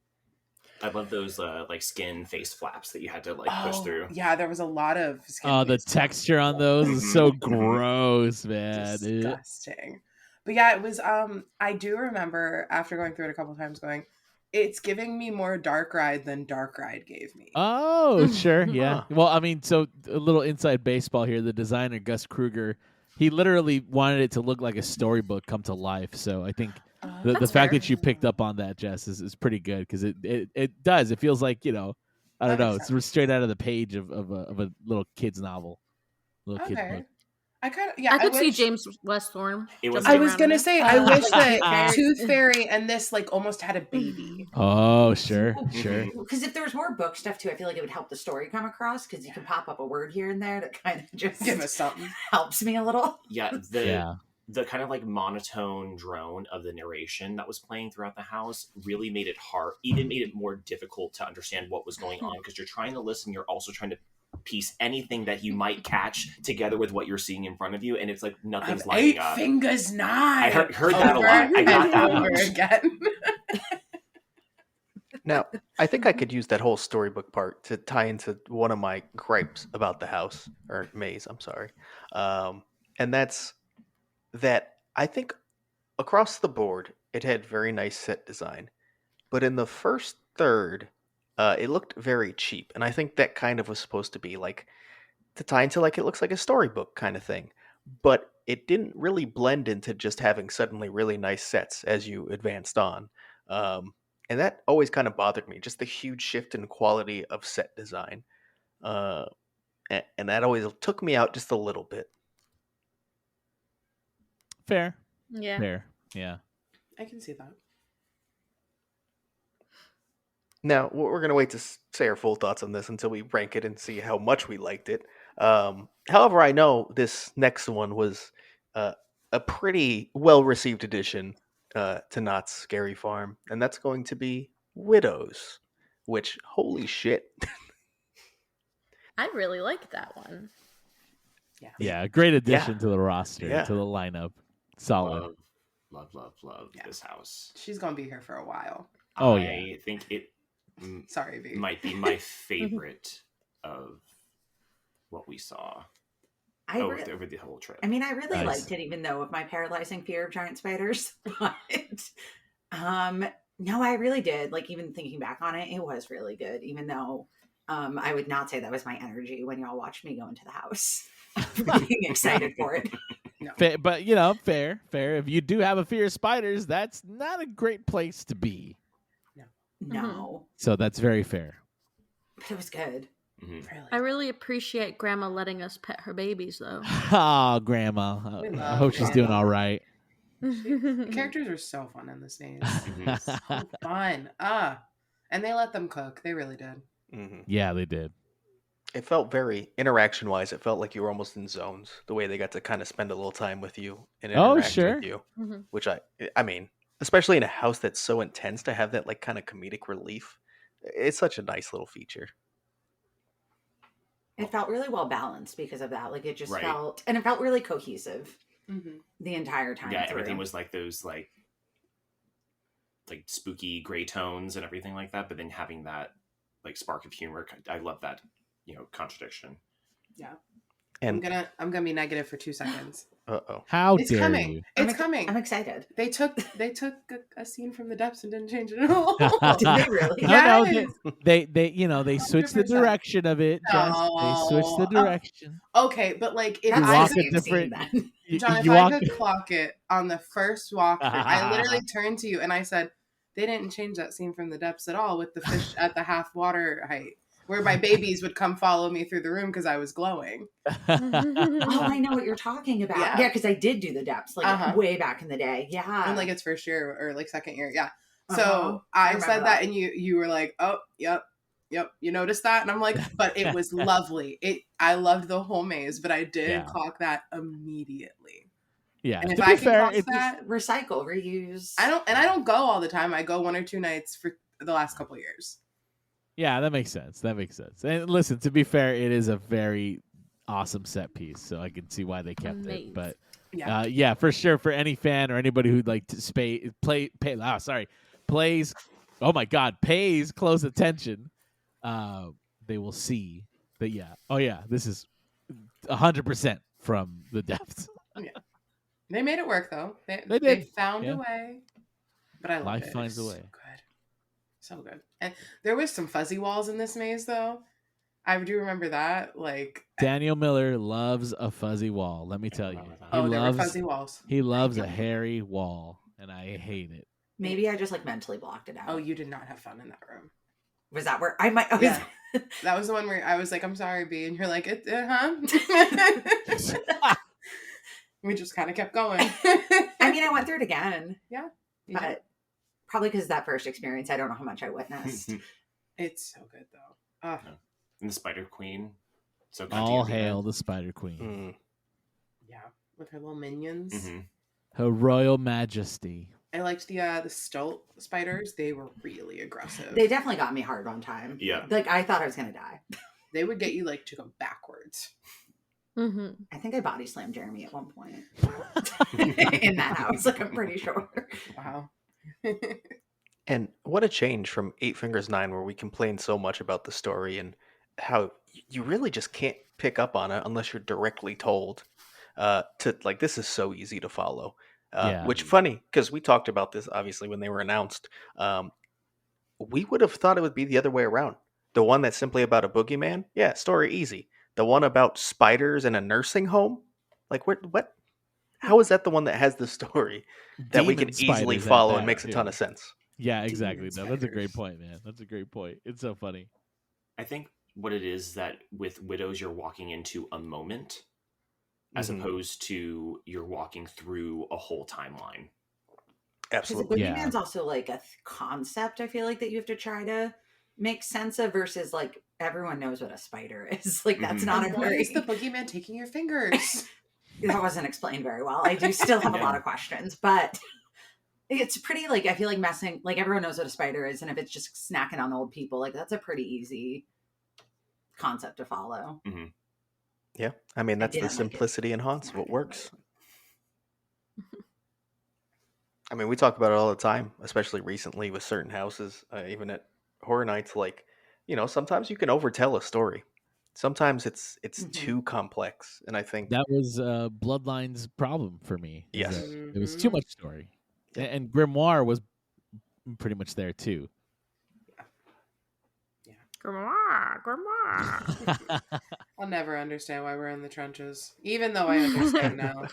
I love those like skin face flaps that you had to like push through. Yeah, there was a lot of skin. Oh, the texture on those is so gross, man. Disgusting. But yeah, it was I do remember after going through it a couple times going, it's giving me more Dark Ride than Dark Ride gave me. Oh, sure, yeah. Well, I mean, so a little inside baseball here. The designer, Gus Kruger, he literally wanted it to look like a storybook come to life. So I think the fact that you picked up on that, Jess, is pretty good because it does. It feels like, I don't know. It's straight out of the page of a little kid's novel, little kid's book. I could see James Westthorn. I was gonna say, I wish that Tooth Fairy and this like almost had a baby. Oh, sure. Because if there was more book stuff too, I feel like it would help the story come across. Because you can pop up a word here and there that kind of just give us something. Helps me a little. Yeah, the kind of like monotone drone of the narration that was playing throughout the house really made it hard, even made it more difficult to understand what was going on because you're trying to listen, you're also trying to piece anything that you might catch together with what you're seeing in front of you, and it's like nothing's lining up. 8 fingers 9. I heard that a lot. I got that one again. Now, I think I could use that whole storybook part to tie into one of my gripes about the house, or maze, I'm sorry. And that's that I think across the board, it had very nice set design. But in the first third, it looked very cheap. And I think that kind of was supposed to be like, to tie into like, it looks like a storybook kind of thing. But it didn't really blend into just having suddenly really nice sets as you advanced on. And that always kind of bothered me, just the huge shift in quality of set design. And that always took me out just a little bit. Fair. Yeah. Fair. Yeah. I can see that. Now, we're going to wait to say our full thoughts on this until we rank it and see how much we liked it. However, I know this next one was a pretty well-received addition to Knott's Scary Farm, and that's going to be Widows, which, holy shit. I really like that one. Yeah, great addition to the roster, to the lineup. Solid. Love this house. She's going to be here for a while. Oh, I think it Sorry, V. might be my favorite of what we saw over the whole trip. I mean, I really liked it, even though of my paralyzing fear of giant spiders. But no, I really did. Like, even thinking back on it, it was really good. Even though I would not say that was my energy when y'all watched me go into the house, being excited for it. No. But fair. If you do have a fear of spiders, that's not a great place to be. No. So that's very fair. But it was good. Mm-hmm. I really appreciate Grandma letting us pet her babies, though. Oh, Grandma. I hope she's doing all right. The characters are so fun in this maze. So fun. And they let them cook. They really did. Mm-hmm. Yeah, they did. It felt very, interaction-wise, it felt like you were almost in zones. The way they got to kind of spend a little time with you and interact with you. Mm-hmm. Which I mean, especially in a house that's so intense, to have that like kind of comedic relief, it's such a nice little feature. It felt really well balanced because of that. Like, it just felt, and it felt really cohesive the entire time. Yeah, everything was like those like spooky gray tones and everything like that, but then having that like spark of humor. I love that, contradiction. Yeah. And I'm gonna be negative for 2 seconds. Uh-oh. How it's dare coming. you? It's coming. I'm excited. They took a scene from the depths and didn't change it at all. Did they really? Yes. No, they switched the direction of it. Jess. They switched the direction. Okay, but like if you I walk could a different, John, if I could clock it on the first walk, I literally turned to you and I said, they didn't change that scene from the depths at all with the fish at the half water height, where my babies would come follow me through the room because I was glowing. Oh, I know what you're talking about. Yeah, because I did do the depths way back in the day. Yeah. And like its first year or like second year. Yeah. So I said that and you were like, oh, yep. You noticed that? And I'm like, but it was lovely. I loved the whole maze, but I did clock that immediately. Yeah. And if I can clock that, recycle, reuse. I don't go all the time. I go 1 or 2 nights for the last couple of years. Yeah, that makes sense. And listen, to be fair, it is a very awesome set piece, so I can see why they kept it. But yeah, for sure, for any fan or anybody who'd like to plays oh my God, pays close attention, they will see that. Yeah. Oh yeah, this is 100% from the depths. Yeah. They made it work though. They They did. found Yeah. a way. But I love Life it. finds a It's way. So good. So good. And there was some fuzzy walls in this maze though. I do remember that. Like Daniel Miller loves a fuzzy wall. Let me tell you, there were fuzzy walls. He loves a hairy wall, and I hate it. Maybe I just like mentally blocked it out. Oh, you did not have fun in that room. Was that where I might? Oh, yeah. That was the one where I was like, "I'm sorry, B," and you're like, "Huh?" We just kind of kept going. I mean, I went through it again. Yeah, but probably because that first experience, I don't know how much I witnessed. It's so good though. And the Spider Queen. So all hail the Spider Queen. Yeah, with her little minions. Mm-hmm. Her Royal Majesty. I liked the Stolt spiders. They were really aggressive. They definitely got me hard one time. Yeah. Like, I thought I was going to die. They would get you, like, to go backwards. Mm-hmm. I think I body slammed Jeremy at one point. In that house, like, I'm pretty sure. Wow. And what a change from Eight Fingers 9, where we complained so much about the story and how you really just can't pick up on it unless you're directly told. To like, this is so easy to follow. Which funny, because we talked about this obviously when they were announced. We would have thought it would be the other way around. The one that's simply about a boogeyman, yeah, story easy. The one about spiders in a nursing home, like what? How is that the one that has the story that we can easily follow and makes a ton of sense? Yeah, exactly. No, that's a great point, man. That's a great point. It's so funny. I think what it is that with Widows, you're walking into a moment as opposed to you're walking through a whole timeline. Absolutely. Because the boogeyman's also like a concept, I feel like, that you have to try to make sense of versus like everyone knows what a spider is. Like, that's not a Why very... is the boogeyman taking your fingers? That wasn't explained very well. I do still have a lot of questions, but it's pretty, like, I feel like messing, like, everyone knows what a spider is, and if it's just snacking on old people, like, that's a pretty easy concept to follow. Mm-hmm. Yeah, I mean, that's the simplicity in haunts. What works. I mean, we talk about it all the time, especially recently with certain houses, even at Horror Nights. Like, you know, sometimes you can overtell a story. Sometimes it's too complex, and I think that was Bloodline's problem for me. Yes, it was too much story, and Grimoire was pretty much there too. Grimoire. I'll never understand why we're in the trenches, even though I understand now.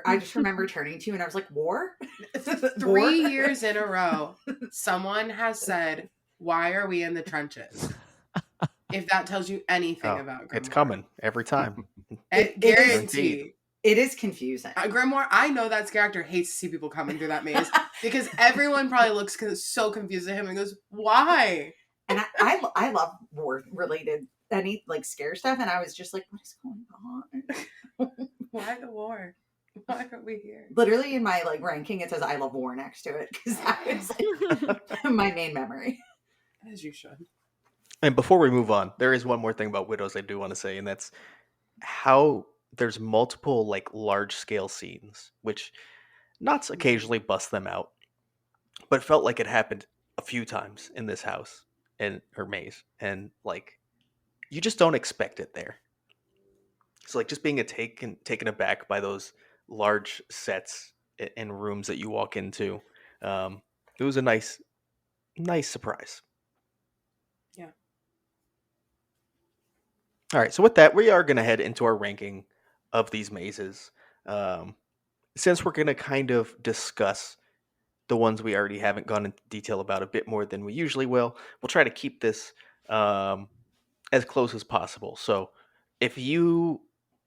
I just remember turning to you and I was like, war? 3 years in a row, someone has said, why are we in the trenches? If that tells you anything about Grimoire. It's coming every time. Guarantee. It is confusing. Grimoire, I know that character hates to see people coming through that maze because everyone probably looks so confused at him and goes, why? And I love war-related, any, like, scare stuff, and I was just like, what is going on? Why the war? Why are we here? Literally in my, like, ranking, it says I love war next to it, because that was, like, my main memory. As you should. And before we move on, there is one more thing about Widows I do want to say, and that's how there's multiple, like, large-scale scenes, which Knott's occasionally bust them out, but felt like it happened a few times in this house. And her maze, and like you just don't expect it there. So like just being taken aback by those large sets and rooms that you walk into, it was a nice surprise. Yeah. All right, so with that, we are going to head into our ranking of these mazes. Since we're going to kind of discuss the ones we already haven't gone into detail about a bit more than we usually will, we'll try to keep this as close as possible. So if you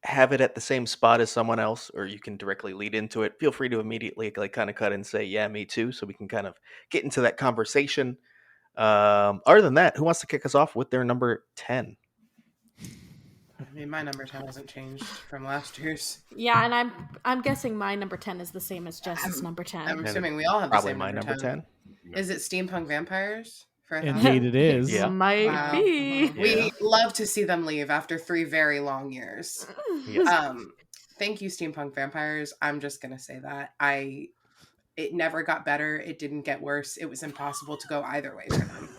have it at the same spot as someone else, or you can directly lead into it, feel free to immediately like kind of cut and say, yeah, me too, so we can kind of get into that conversation. Other than that, who wants to kick us off with their number 10? I mean, my number 10 hasn't changed from last year's. Yeah, and I'm guessing my number 10 is the same as Jess's number 10. I'm assuming we all have the probably same my number 10. Is it steampunk vampires? Indeed it is. Yeah. Might be. We love to see them leave after 3 very long years. Yes. Thank you, steampunk vampires. I'm just gonna say that. I It never got better. It didn't get worse. It was impossible to go either way for them.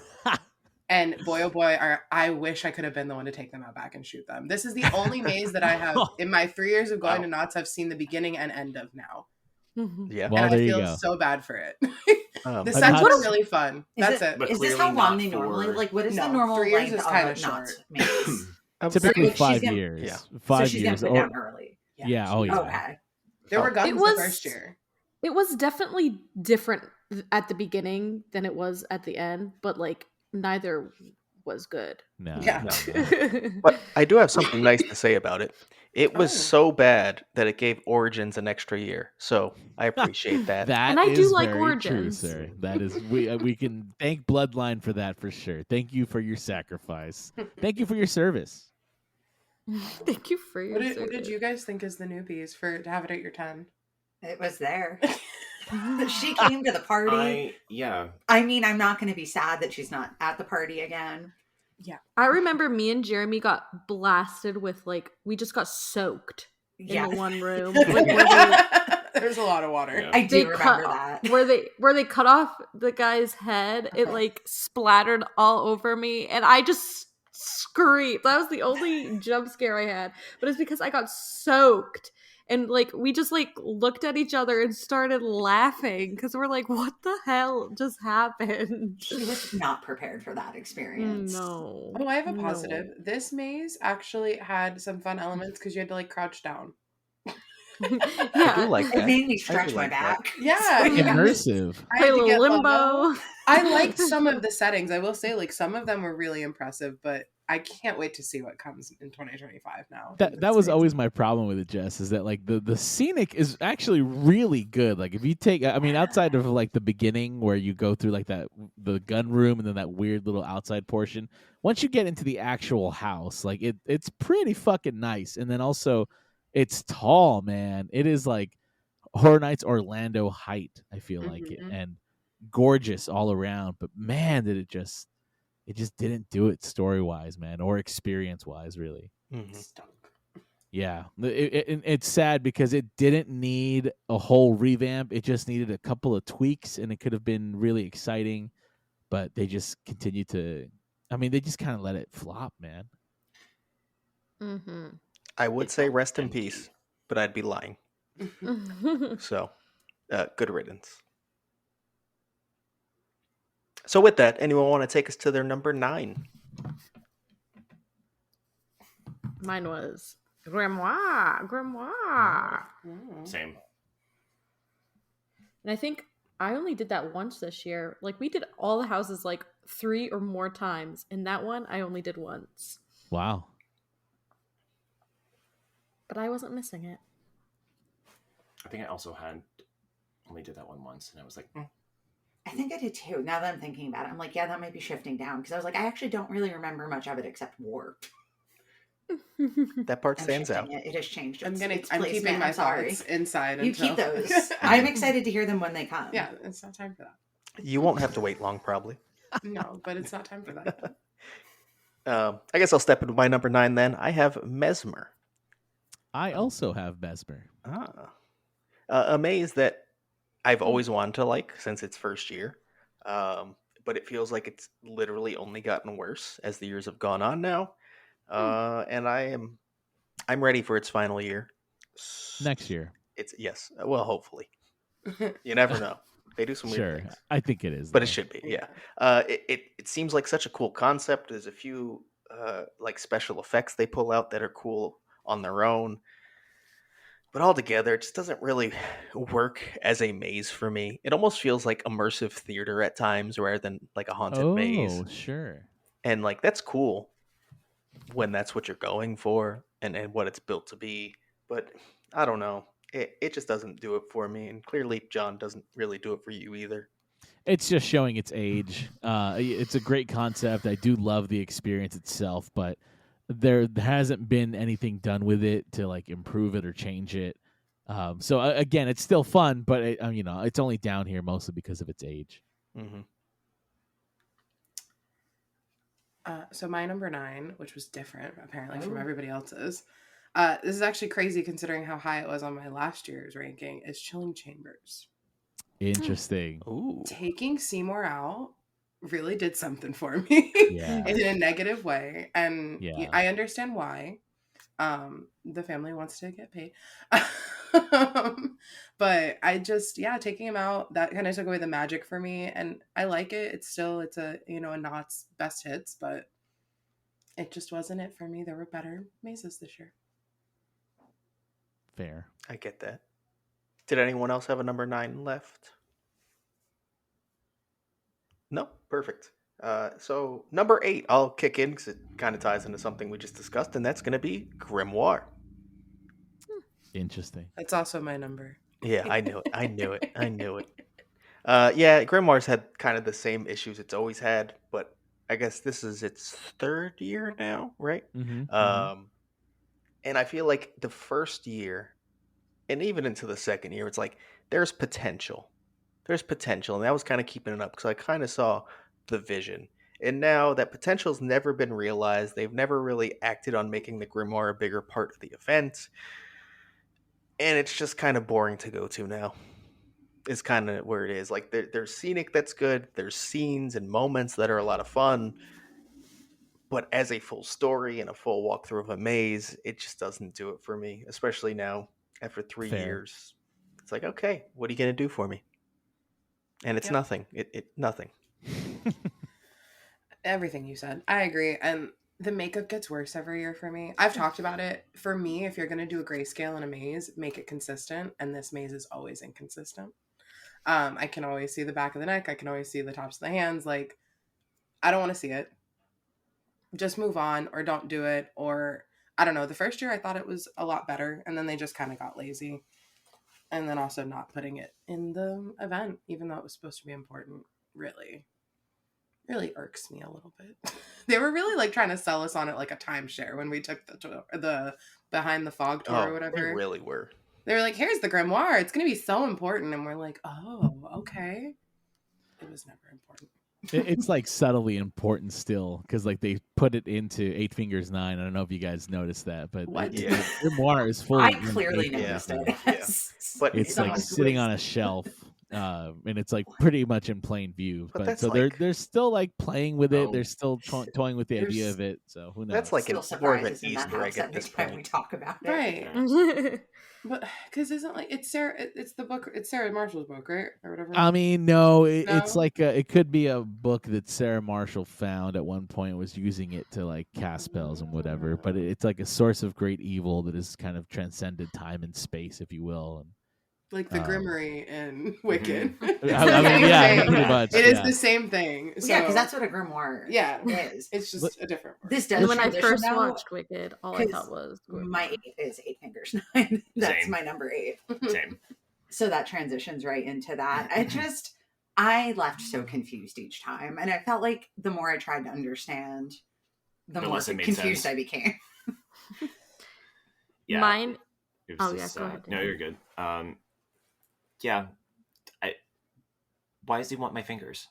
And boy, oh boy, I wish I could have been the one to take them out back and shoot them. This is the only maze that I have in my 3 years of going to Knott's. I've seen the beginning and end of now. Yeah. Well, and there I you feel go. so bad for it. The But sets Knott's- were really fun. Is That's it. Is this clearly how long not they normally for- like? What is No, the normal 3 years length is of kinda a Knott's short. maze? Typically she's 5 gonna- years. Yeah. 5 So she's years. gonna put Or, down early. yeah. Oh yeah. Okay. There were guns It was- the first year. It was definitely different at the beginning than it was at the end, but like neither was good. No. Yeah. no. But I do have something nice to say about it. It was Oh. so bad that it gave Origins an extra year. So I appreciate that. That And I do is like very Origins. true, sir. That is we can thank Bloodline for that for sure. Thank you for your sacrifice. Thank you for your service. Thank you for your What did service. you guys think is the newbies for to have it at your 10? It was there. She came to the party. I mean, I'm not going to be sad that she's not at the party again. I remember me and Jeremy got blasted with like we just got soaked in the one room. Like, where There's a lot of water. Yeah. I do they remember cut that. where they cut off the guy's head. It like splattered all over me, and I just screamed. That was the only jump scare I had, but it's because I got soaked. And like we just like looked at each other and started laughing because we're like, "What the hell just happened?" She was not prepared for that experience. No. Oh, I have a No. positive. This maze actually had some fun elements because you had to like crouch down. I do like It that. made me I do stretch my like that. back. Yeah, yeah. Immersive. I Play had a to little get limbo. I liked some of the settings. I will say, like some of them were really impressive, but I can't wait to see what comes in 2025 now. That was always my problem with it, Jess, is that like the scenic is actually really good. Like if you take, I mean, outside of like the beginning where you go through like the gun room and then that weird little outside portion, once you get into the actual house, like it's pretty fucking nice. And then also it's tall, man. It is like Horror Nights Orlando height, I feel like it, Mhm. and gorgeous all around. But man, did it just didn't do it story wise, man, or experience wise, really. Mhm. Stunk. Yeah, it's sad because it didn't need a whole revamp. It just needed a couple of tweaks, and it could have been really exciting. But they just continued to. I mean, they just kind of let it flop, man. Mm-hmm. I would It say felt rest in empty. peace, but I'd be lying. So, good riddance. So with that, anyone want to take us to their number 9? Mine was Grimoire. Same. And I think I only did that once this year. Like we did all the houses like 3 or more times, and that one I only did once. Wow. But I wasn't missing it. I think I also only did that one once, and I was like, I think I did too. Now that I'm thinking about it, I'm like, yeah, that might be shifting down because I was like, I actually don't really remember much of it except war. That part I'm stands out. shifting it. It has changed. I'm Its keeping placement. my I'm sorry. thoughts inside. You keep until... those. I'm excited to hear them when they come. Yeah, it's not time for that. You won't have to wait long, probably. No, but it's not time for that. I guess I'll step into my number 9 then. I have Mesmer. I also have Mesmer. A maze that I've always wanted to like since its first year. But it feels like it's literally only gotten worse as the years have gone on now. And I'm ready for its final year. Next year. It's yes. Well, hopefully. You never know. They do some weird Sure. things. I think it is. But though. it should be, yeah. It seems like such a cool concept. There's a few like special effects they pull out that are cool on their own. But altogether, it just doesn't really work as a maze for me. It almost feels like immersive theater at times rather than like a haunted maze. Oh, sure. And like that's cool when that's what you're going for and what it's built to be. But I don't know. It just doesn't do it for me. And clearly John doesn't really do it for you either. It's just showing its age. It's a great concept. I do love the experience itself, but there hasn't been anything done with it to like improve it or change it. So again, it's still fun, but it's only down here mostly because of its age. Mm-hmm. So my number 9, which was different apparently from everybody else's. This is actually crazy considering how high it was on my last year's ranking. Is Chilling Chambers. Interesting. Ooh. Taking Seymour out really did something for me Yeah. in a negative way. And Yeah. I understand why. The family wants to get paid. But I just, taking him out, that kind of took away the magic for me. And I like it. It's a, a Knott's best hits, but it just wasn't it for me. There were better mazes this year. Fair. I get that. Did anyone else have a number 9 left? No? Perfect. So number 8, I'll kick in because it kind of ties into something we just discussed, and that's going to be Grimoire. Interesting. That's also my number. Yeah, I knew it. I knew it. Yeah, Grimoire's had kind of the same issues it's always had, but I guess this is its 3rd year now, right? Mm-hmm. And I feel like the first year, and even into the second year, it's like there's potential. There's potential, and that was kind of keeping it up because I kind of saw the vision. And now that potential's never been realized. They've never really acted on making the Grimoire a bigger part of the event. And it's just kind of boring to go to now. Is kind of where it is. Like there's scenic that's good. There's scenes and moments that are a lot of fun. But as a full story and a full walkthrough of a maze, it just doesn't do it for me. Especially now after 3 Fair. years. It's like, okay, what are you gonna do for me? And it's nothing. It nothing. Everything you said. I agree. And the makeup gets worse every year for me. I've talked about it. For me, if you're going to do a grayscale in a maze, make it consistent. And this maze is always inconsistent. I can always see the back of the neck. I can always see the tops of the hands. Like, I don't want to see it. Just move on or don't do it. Or, I don't know. The first year I thought it was a lot better. And then they just kind of got lazy. And then also not putting it in the event, even though it was supposed to be important, really irks me a little bit. They were really like trying to sell us on it like a timeshare when we took the behind the fog tour or whatever. They really were. They were like, here's the grimoire. It's going to be so important. And we're like, oh, okay. It was never important. It's like subtly important still because like they put it into 8 Fingers 9. I don't know if you guys noticed that, but Grimoire is full. I clearly noticed it. Yeah. But it's like sitting on a shelf. And it's like pretty much in plain view, but so like, they're still like playing with it. They're still toying with the idea of it. So who knows? That's like more of an Easter egg at this point. We talk about it, right? Yeah. But because isn't like it's the book. It's Sarah Marshall's book, right, or whatever. I mean, no, it's like it could be a book that Sarah Marshall found at one point, was using it to like cast spells and whatever. But it's like a source of great evil that has kind of transcended time and space, if you will. And like the Grimmery in Wicked. I mean, yeah, pretty much. It is the same thing. So, yeah, because that's what a grimoire is. It's just a different word. This does. When I first watched Wicked, all I thought was my 8 is 8 Fingers 9. That's my number 8. Same. So that transitions right into that. I left so confused each time, and I felt like the more I tried to understand, the more confused I became. Yeah. Mine. Oh yeah, go ahead. No, you're good. Yeah. Why does he want my fingers?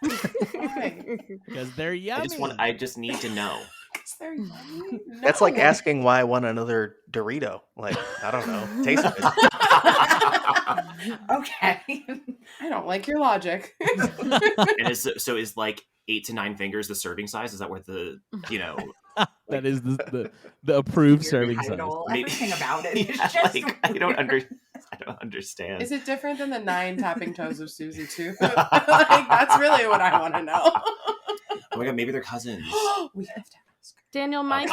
Because they're yummy. I just need to know. Because they're yummy. No. That's like asking why I want another Dorito. Like, I don't know. Taste of it. Okay. I don't like your logic. And is like 8 to 9 fingers the serving size? Is that what that is the approved serving size. Everything about it is just like, I don't understand. Is it different than the 9 tapping toes of Susie too? Like, that's really what I want to know. Oh my god, maybe they're cousins. We have to ask. Daniel, my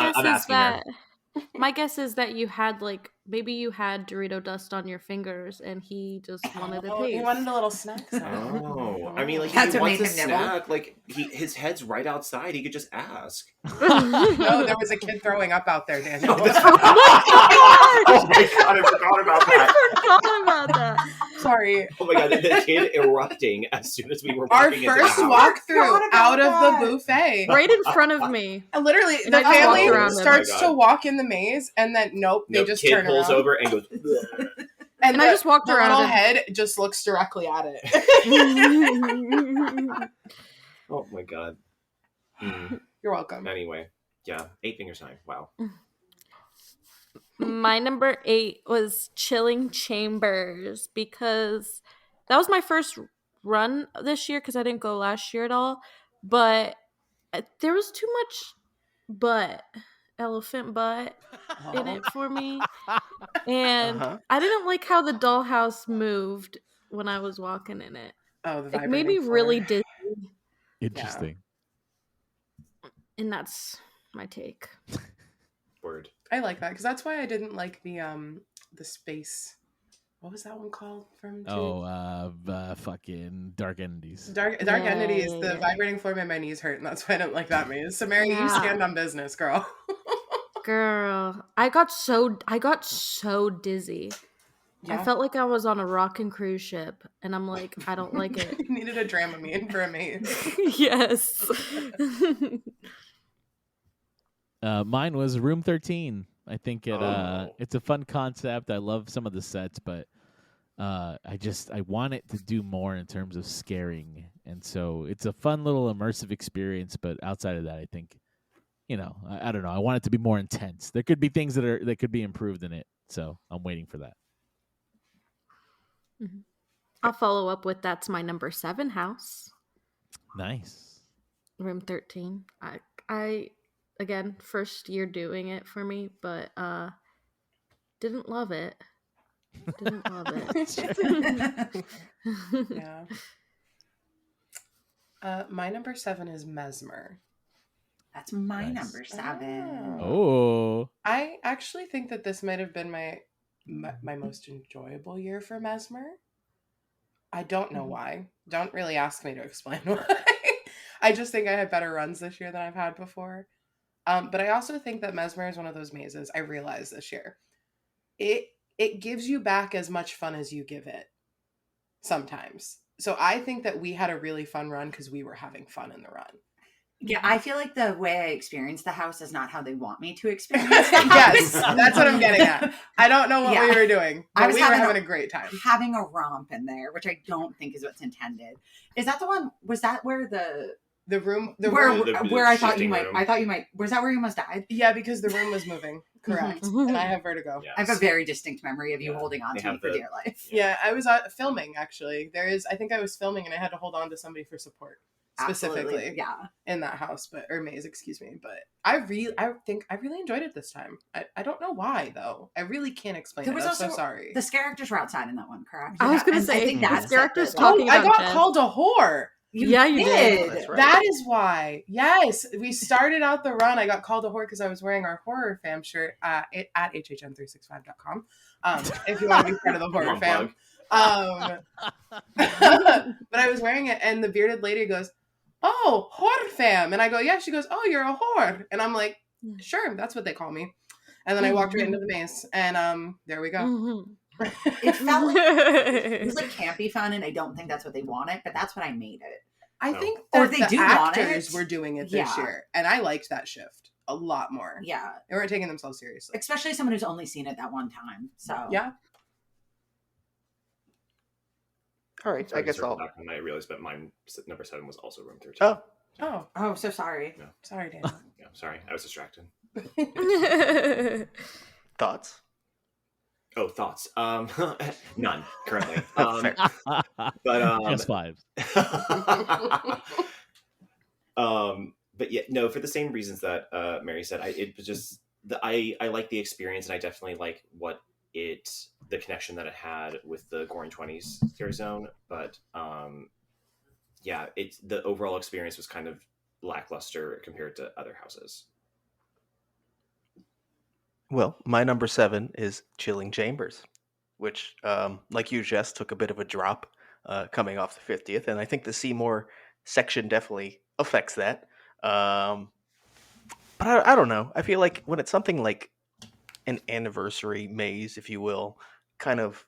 guess is that you had maybe you had Dorito dust on your fingers and he just wanted a taste. He wanted a little snack. Oh, I mean, like, that's if he what wants made a him snack, like his head's right outside. He could just ask. No, there was a kid throwing up out there, Daniel. Oh my god, I forgot about that. I forgot about that. Sorry. Oh my god, the kid erupting as soon as we were our walking first into the house. walkthrough out of the buffet, right in front of me. Literally, And the family starts Oh to walk in the maze, and then they just kid turn pulls around. over and goes. And I just walked the around. Little head just looks directly at it. Oh my god. You're welcome. Anyway, yeah, 8 Fingers 9. Wow. My number 8 was Chilling Chambers because that was my first run this year because I didn't go last year at all. But there was too much elephant butt in it for me. And I didn't like how the dollhouse moved when I was walking in it. Oh, the It vibrating made me floor. really dizzy. Interesting. And that's my take. Word. I like that because that's why I didn't like the space. What was that one called from? Fucking Dark Entities. Dark Entities. The vibrating floor made my knees hurt, and that's why I don't like that maze. So Mary, you stand on business, girl. Girl, I got so dizzy. Yeah. I felt like I was on a rockin' cruise ship, and I'm like, I don't like it. You needed a Dramamine for a maze. Yes. Mine was Room 13. I think it's a fun concept. I love some of the sets, but I want it to do more in terms of scaring, and so it's a fun little immersive experience. But outside of that, I think, I don't know. I want it to be more intense. There could be things that could be improved in it, so I'm waiting for that. Mm-hmm. I'll follow up with that's my number 7 house. Nice. Room 13. I again, first year doing it for me, but didn't love it. Yeah. My number 7 is Mesmer. That's my number 7. Oh. I actually think that this might have been my most enjoyable year for Mesmer. I don't know why. Don't really ask me to explain why. I just think I had better runs this year than I've had before. But I also think that Mesmer is one of those mazes I realized this year. It gives you back as much fun as you give it sometimes. So I think that we had a really fun run because we were having fun in the run. Yeah, I feel like the way I experience the house is not how they want me to experience the house. Yes, that's what I'm getting at. I don't know what we were doing, but we were having a great time. Having a romp in there, which I don't think is what's intended. Is that the one? Was that where the room where I thought you might was that where you almost died? Yeah, because the room was moving. Correct. And I have vertigo. Yes. I have a very distinct memory of you holding on to me for dear life. Yeah, I was filming actually. I think I was filming and I had to hold on to somebody for support. Specifically, absolutely. In that house, or maze, excuse me. But I think I really enjoyed it this time. I don't know why though. I really can't explain it. I'm so sorry. The characters were outside in that one, correct? I was gonna say, I think that's the characters talking I about got called a whore. You did. That's right. That is why. Yes, we started out the run. I got called a whore because I was wearing our horror fam shirt at HHN365.com. If you want to be part of the horror fam. But I was wearing it, and the bearded lady goes, "Oh, whore fam," and I go, "Yeah." She goes, "Oh, you're a whore," and I'm like, "Sure, that's what they call me." And then I walked right into the maze, and there we go. Mm-hmm. It felt like it was like campy fun, and I don't think that's what they wanted, but that's what I made it. I think that or they the do actors want it. were doing it this year, and I liked that shift a lot more. Yeah, they weren't taking themselves seriously, especially someone who's only seen it that one time. So yeah. All right, Sorry, I guess I'll. Back when I realized that mine number 7 was also Room 13. Oh, so sorry. No. Sorry, Daniel. Yeah, sorry, I was distracted. Thoughts? Oh, thoughts? None currently. Fair. But just 5. But yeah, no, for the same reasons that Mary said, it was just I like the experience, and I definitely like the connection that it had with the Goring 20s scary zone. But yeah, the overall experience was kind of lackluster compared to other houses. Well, my number 7 is Chilling Chambers, which, like you, Jess, took a bit of a drop coming off the 50th, and I think the Seymour section definitely affects that. But I don't know. I feel like when it's something like an anniversary maze, if you will, kind of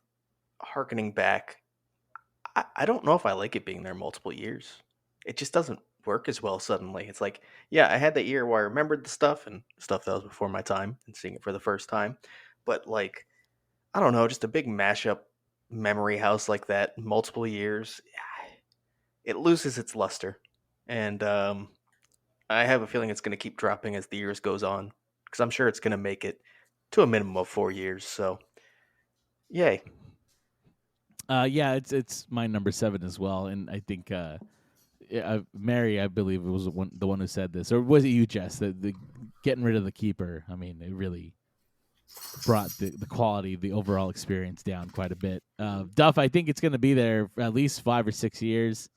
hearkening back, I don't know if I like it being there multiple years. It just doesn't work as well suddenly. It's like, yeah, I had that year where I remembered the stuff and stuff that was before my time and seeing it for the first time. But like, I don't know, just a big mashup memory house like that, multiple years, it loses its luster. And I have a feeling it's going to keep dropping as the years goes on, because I'm sure it's going to make it to a minimum of 4 years. So, yay. Yeah, it's my number 7 as well, and I think Mary, I believe, was the one who said this, or was it you, Jess? The getting rid of the keeper. I mean, it really brought the quality, the overall experience down quite a bit. Duff, I think it's going to be there for at least 5 or 6 years.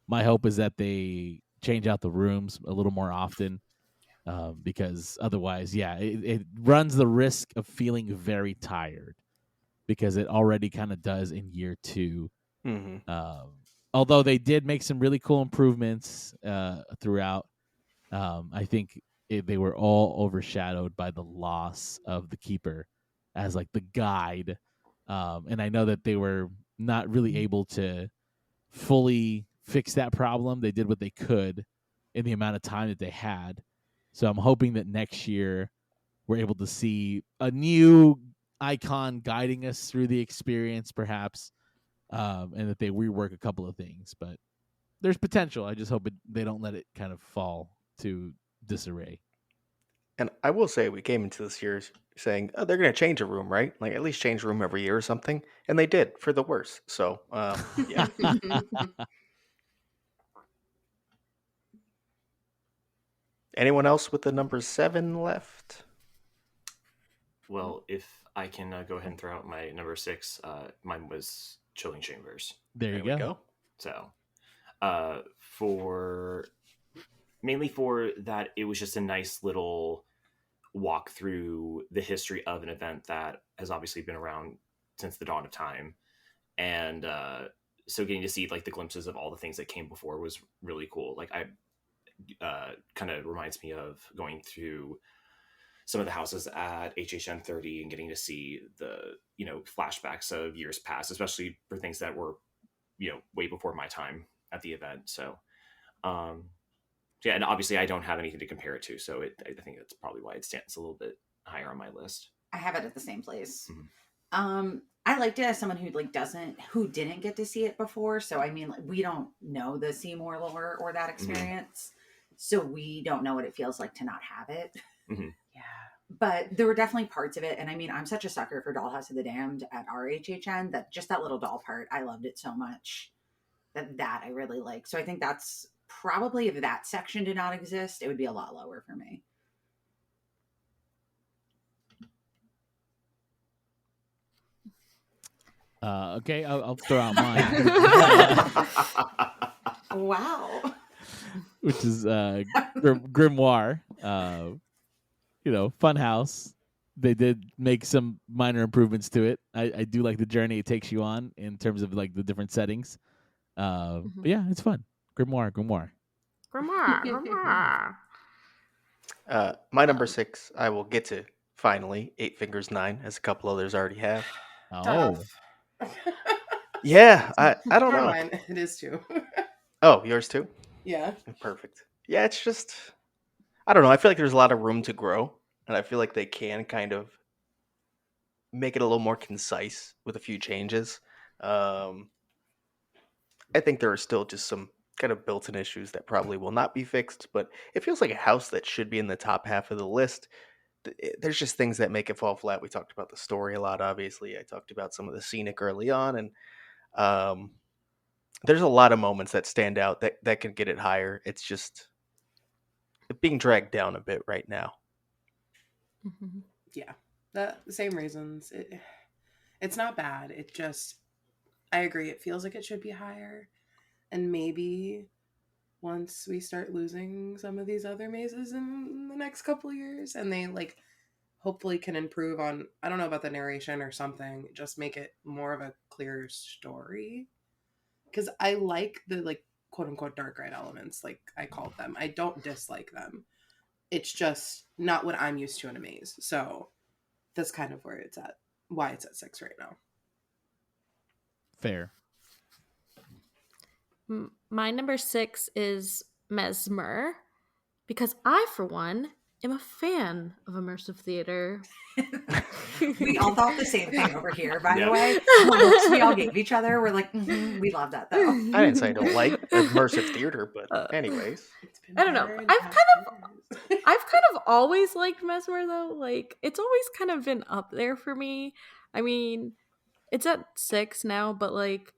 My hope is that they change out the rooms a little more often, because otherwise, yeah, it runs the risk of feeling very tired, because it already kind of does in year 2. Although they did make some really cool improvements throughout, I think they were all overshadowed by the loss of the keeper as like the guide. And I know that they were not really able to fully fix that problem. They did what they could in the amount of time that they had. So I'm hoping that next year we're able to see a new icon guiding us through the experience, perhaps, and that they rework a couple of things. But there's potential. I just hope they don't let it kind of fall to disarray. And I will say, we came into this year saying, oh, they're going to change a room, right? Like, at least change a room every year or something. And they did, for the worse. So, yeah. Anyone else with the number 7 left? Well, if I can go ahead and throw out my number 6, mine was Chilling Chambers. There you go. So, mainly for that, it was just a nice little walk through the history of an event that has obviously been around since the dawn of time. And so getting to see like the glimpses of all the things that came before was really cool. Like, I kind of reminds me of going through some of the houses at HHN30 and getting to see the, flashbacks of years past, especially for things that were, way before my time at the event. So, yeah, and obviously I don't have anything to compare it to, so I think that's probably why it stands a little bit higher on my list. I have it at the same place. I liked it as someone who didn't get to see it before. So I mean, we don't know the Seymour lore or that experience, so we don't know what it feels like to not have it. Yeah, but there were definitely parts of it, and I mean, I'm such a sucker for Dollhouse of the Damned at our HHN that just that little doll part, I loved it so much that I really like. So I think that's probably, if that section did not exist, it would be a lot lower for me. Okay, I'll throw out mine. Wow. Which is Grimoire. Funhouse. They did make some minor improvements to it. I do like the journey it takes you on in terms of like the different settings. But yeah, it's fun. Grimoire. My number 6, I will get to finally. 8 Fingers 9, as a couple others already have. Oh. Yeah, I don't know. Mine, it is too. Oh, yours too? Yeah. Perfect. Yeah, it's just, I don't know. I feel like there's a lot of room to grow, and I feel like they can kind of make it a little more concise with a few changes. I think there are still just some kind of built-in issues that probably will not be fixed, but it feels like a house that should be in the top half of the list. There's just things that make it fall flat. We talked about the story a lot, obviously. I talked about some of the scenic early on, and there's a lot of moments that stand out that can get it higher. It's just being dragged down a bit right now. Yeah, the same reasons. It's not bad. It just, I agree. It feels like it should be higher. And maybe once we start losing some of these other mazes in the next couple of years, and they like hopefully can improve on, I don't know about the narration or something, just make it more of a clear story. Because I like the like quote unquote dark ride elements, like I called them. I don't dislike them. It's just not what I'm used to in a maze. So that's kind of where it's at, why it's at 6 right now. Fair. My number 6 is Mesmer, because I, for one, am a fan of immersive theater. We all thought the same thing over here, by the way. The looks we all gave each other, we're like, we love that though. I didn't say I don't like immersive theater, but anyways. I don't know. I've kind of always liked Mesmer though. Like, it's always kind of been up there for me. I mean, It's at 6 now, but like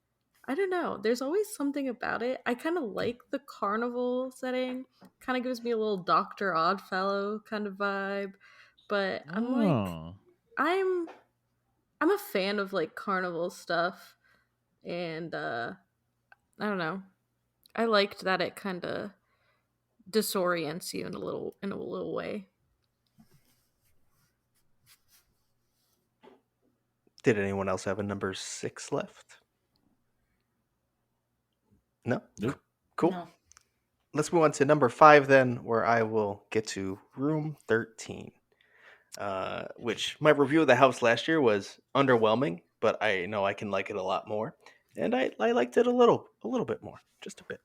I don't know. There's always something about it. I kind of like the carnival setting. Kind of gives me a little Dr. Oddfellow kind of vibe. But I'm like Oh. I'm a fan of like carnival stuff, and I don't know. I liked that it kind of disorients you in a little way. Did anyone else have a number 6 left? No? Nope. Cool. No. Let's move on to number 5 then, where I will get to room 13. Which my review of the house last year was underwhelming, but I know I can like it a lot more. And I liked it a little bit more, just a bit.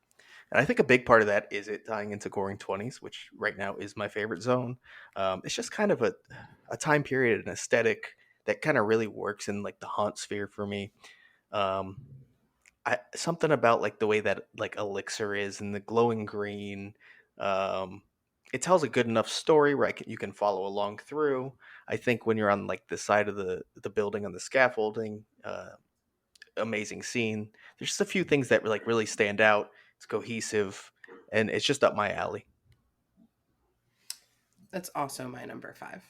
And I think a big part of that is it tying into Goring 20s, which right now is my favorite zone. It's just kind of a time period, an aesthetic that kind of really works in like the haunt sphere for me. Something about like the way that like Elixir is and the glowing green. It tells a good enough story where you can follow along through. I think when you're on like the side of the building on the scaffolding, amazing scene. There's just a few things that like really stand out. It's cohesive, and it's just up my alley. That's also my number 5.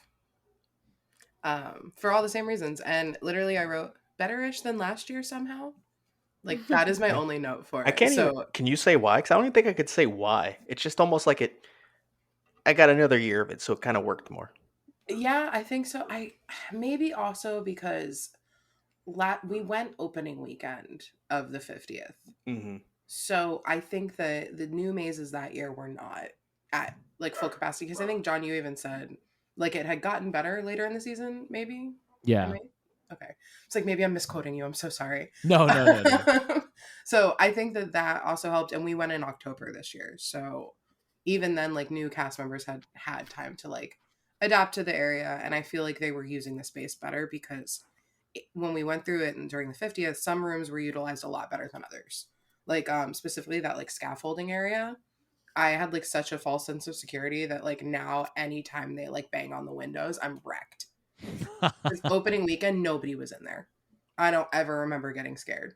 For all the same reasons. And literally I wrote better-ish than last year somehow. Like that is my only note for it. I can't even. Can you say why? Because I don't even think I could say why. It's just almost like it. I got another year of it, so it kind of worked more. Yeah, I think so. I maybe also because we went opening weekend of the 50th. Mm-hmm. So I think that the new mazes that year were not at like full capacity, because I think John, you even said like it had gotten better later in the season, maybe. Yeah. Okay. It's like maybe I'm misquoting you. I'm so sorry. No. So I think that also helped, and we went in October this year. So even then, like new cast members had time to like adapt to the area, and I feel like they were using the space better because when we went through it and during the 50th, some rooms were utilized a lot better than others. Like specifically that like scaffolding area, I had like such a false sense of security that like now anytime they like bang on the windows, I'm wrecked. Opening weekend, nobody was in there. I don't ever remember getting scared.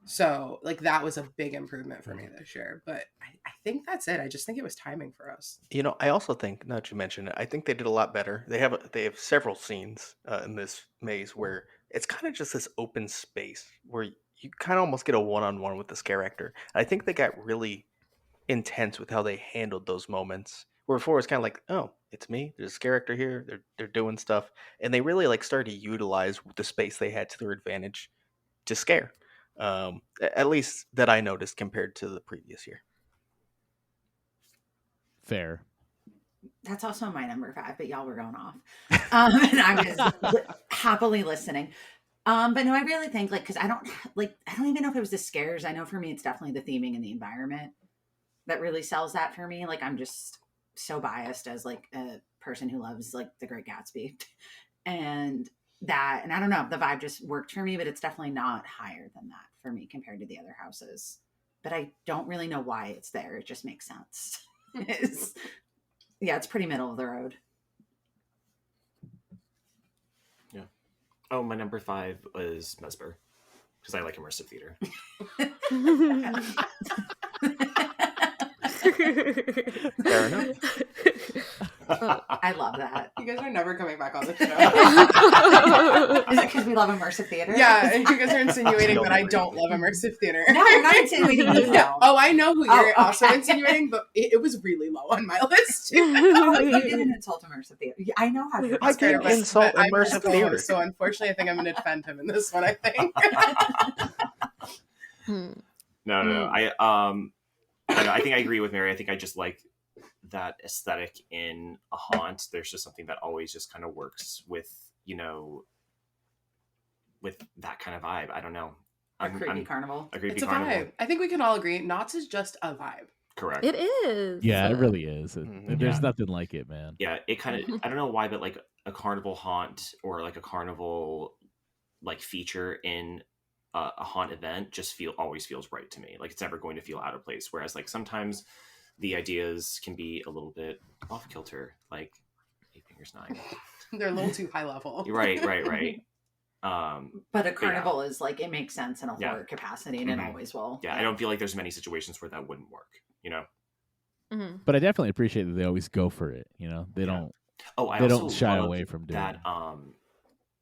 So like that was a big improvement for me this year. But I think that's it. I just think it was timing for us. You know, I also think, now that you mention it, I think they did a lot better. They have several scenes in this maze where it's kind of just this open space where you kind of almost get a one-on-one with this character. I think they got really intense with how they handled those moments. Where before it's kind of like, oh, it's me. There's a character here. They're doing stuff, and they really like started to utilize the space they had to their advantage to scare. At least that I noticed compared to the previous year. Fair. That's also my number 5, but y'all were going off. And I was happily listening. But no, I really think like, cause I don't even know if it was the scares. I know for me, it's definitely the theming and the environment that really sells that for me. Like I'm just so biased as like a person who loves like The Great Gatsby and I don't know, the vibe just worked for me, but it's definitely not higher than that for me compared to the other houses. But I don't really know why it's there. It just makes sense. It's pretty middle of the road. Yeah. Oh, my number 5 was Mesmer because I like immersive theater. Fair enough. I love that. You guys are never coming back on the show. Is it because we love immersive theater? Yeah, you guys are insinuating that I don't love immersive theater. No, I'm not insinuating you don't. Oh, I know who you're also insinuating, but it was really low on my list. Oh, you didn't insult immersive theater. I know how to. I didn't insult immersive theater. So unfortunately, I think I'm going to defend him in this one. I think. No. I think I agree with Mary. I think I just like that aesthetic in a haunt. There's just something that always just kind of works with, with that kind of vibe. I don't know. A creepy carnival. It's a vibe. I think we can all agree. Knott's is just a vibe. Correct. It is. Yeah, it really is. There's nothing like it, man. Yeah, it kind of, I don't know why, but like a carnival haunt or like a carnival like feature in a haunt event just always feels right to me. Like it's never going to feel out of place. Whereas like sometimes the ideas can be a little bit off kilter, like 8 Fingers 9. They're a little too high level. Right. But a carnival is like, it makes sense in a Yeah. horror capacity, and it always will. Yeah, I don't feel like there's many situations where that wouldn't work, you know? But I definitely appreciate that they always go for it. You know, they don't. Oh, I They also don't shy loved away from doing that. it.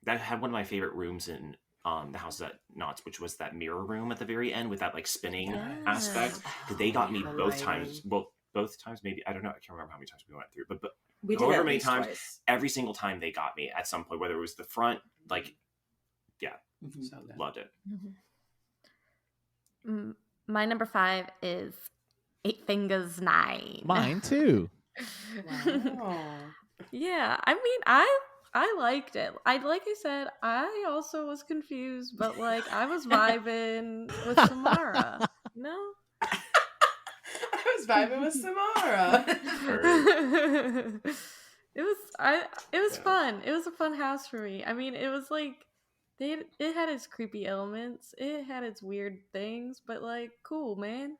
That had one of my favorite rooms in the house at Knott's, which was that mirror room at the very end with that like spinning aspect. Because they got me both times. Well, both times maybe, I don't know. I can't remember how many times we went through, but we did however at many least times, twice. every single time they got me at some point, whether it was the front, like, yeah, So good. loved it. My number 5 is 8 Fingers 9. Mine too. Wow. Yeah, I mean, I liked it. Like I said, I also was confused, but like I was vibing with Samara. No. I was vibing with Samara. It was fun. It was a fun house for me. I mean, it was like it had its creepy elements. It had its weird things, but like cool, man.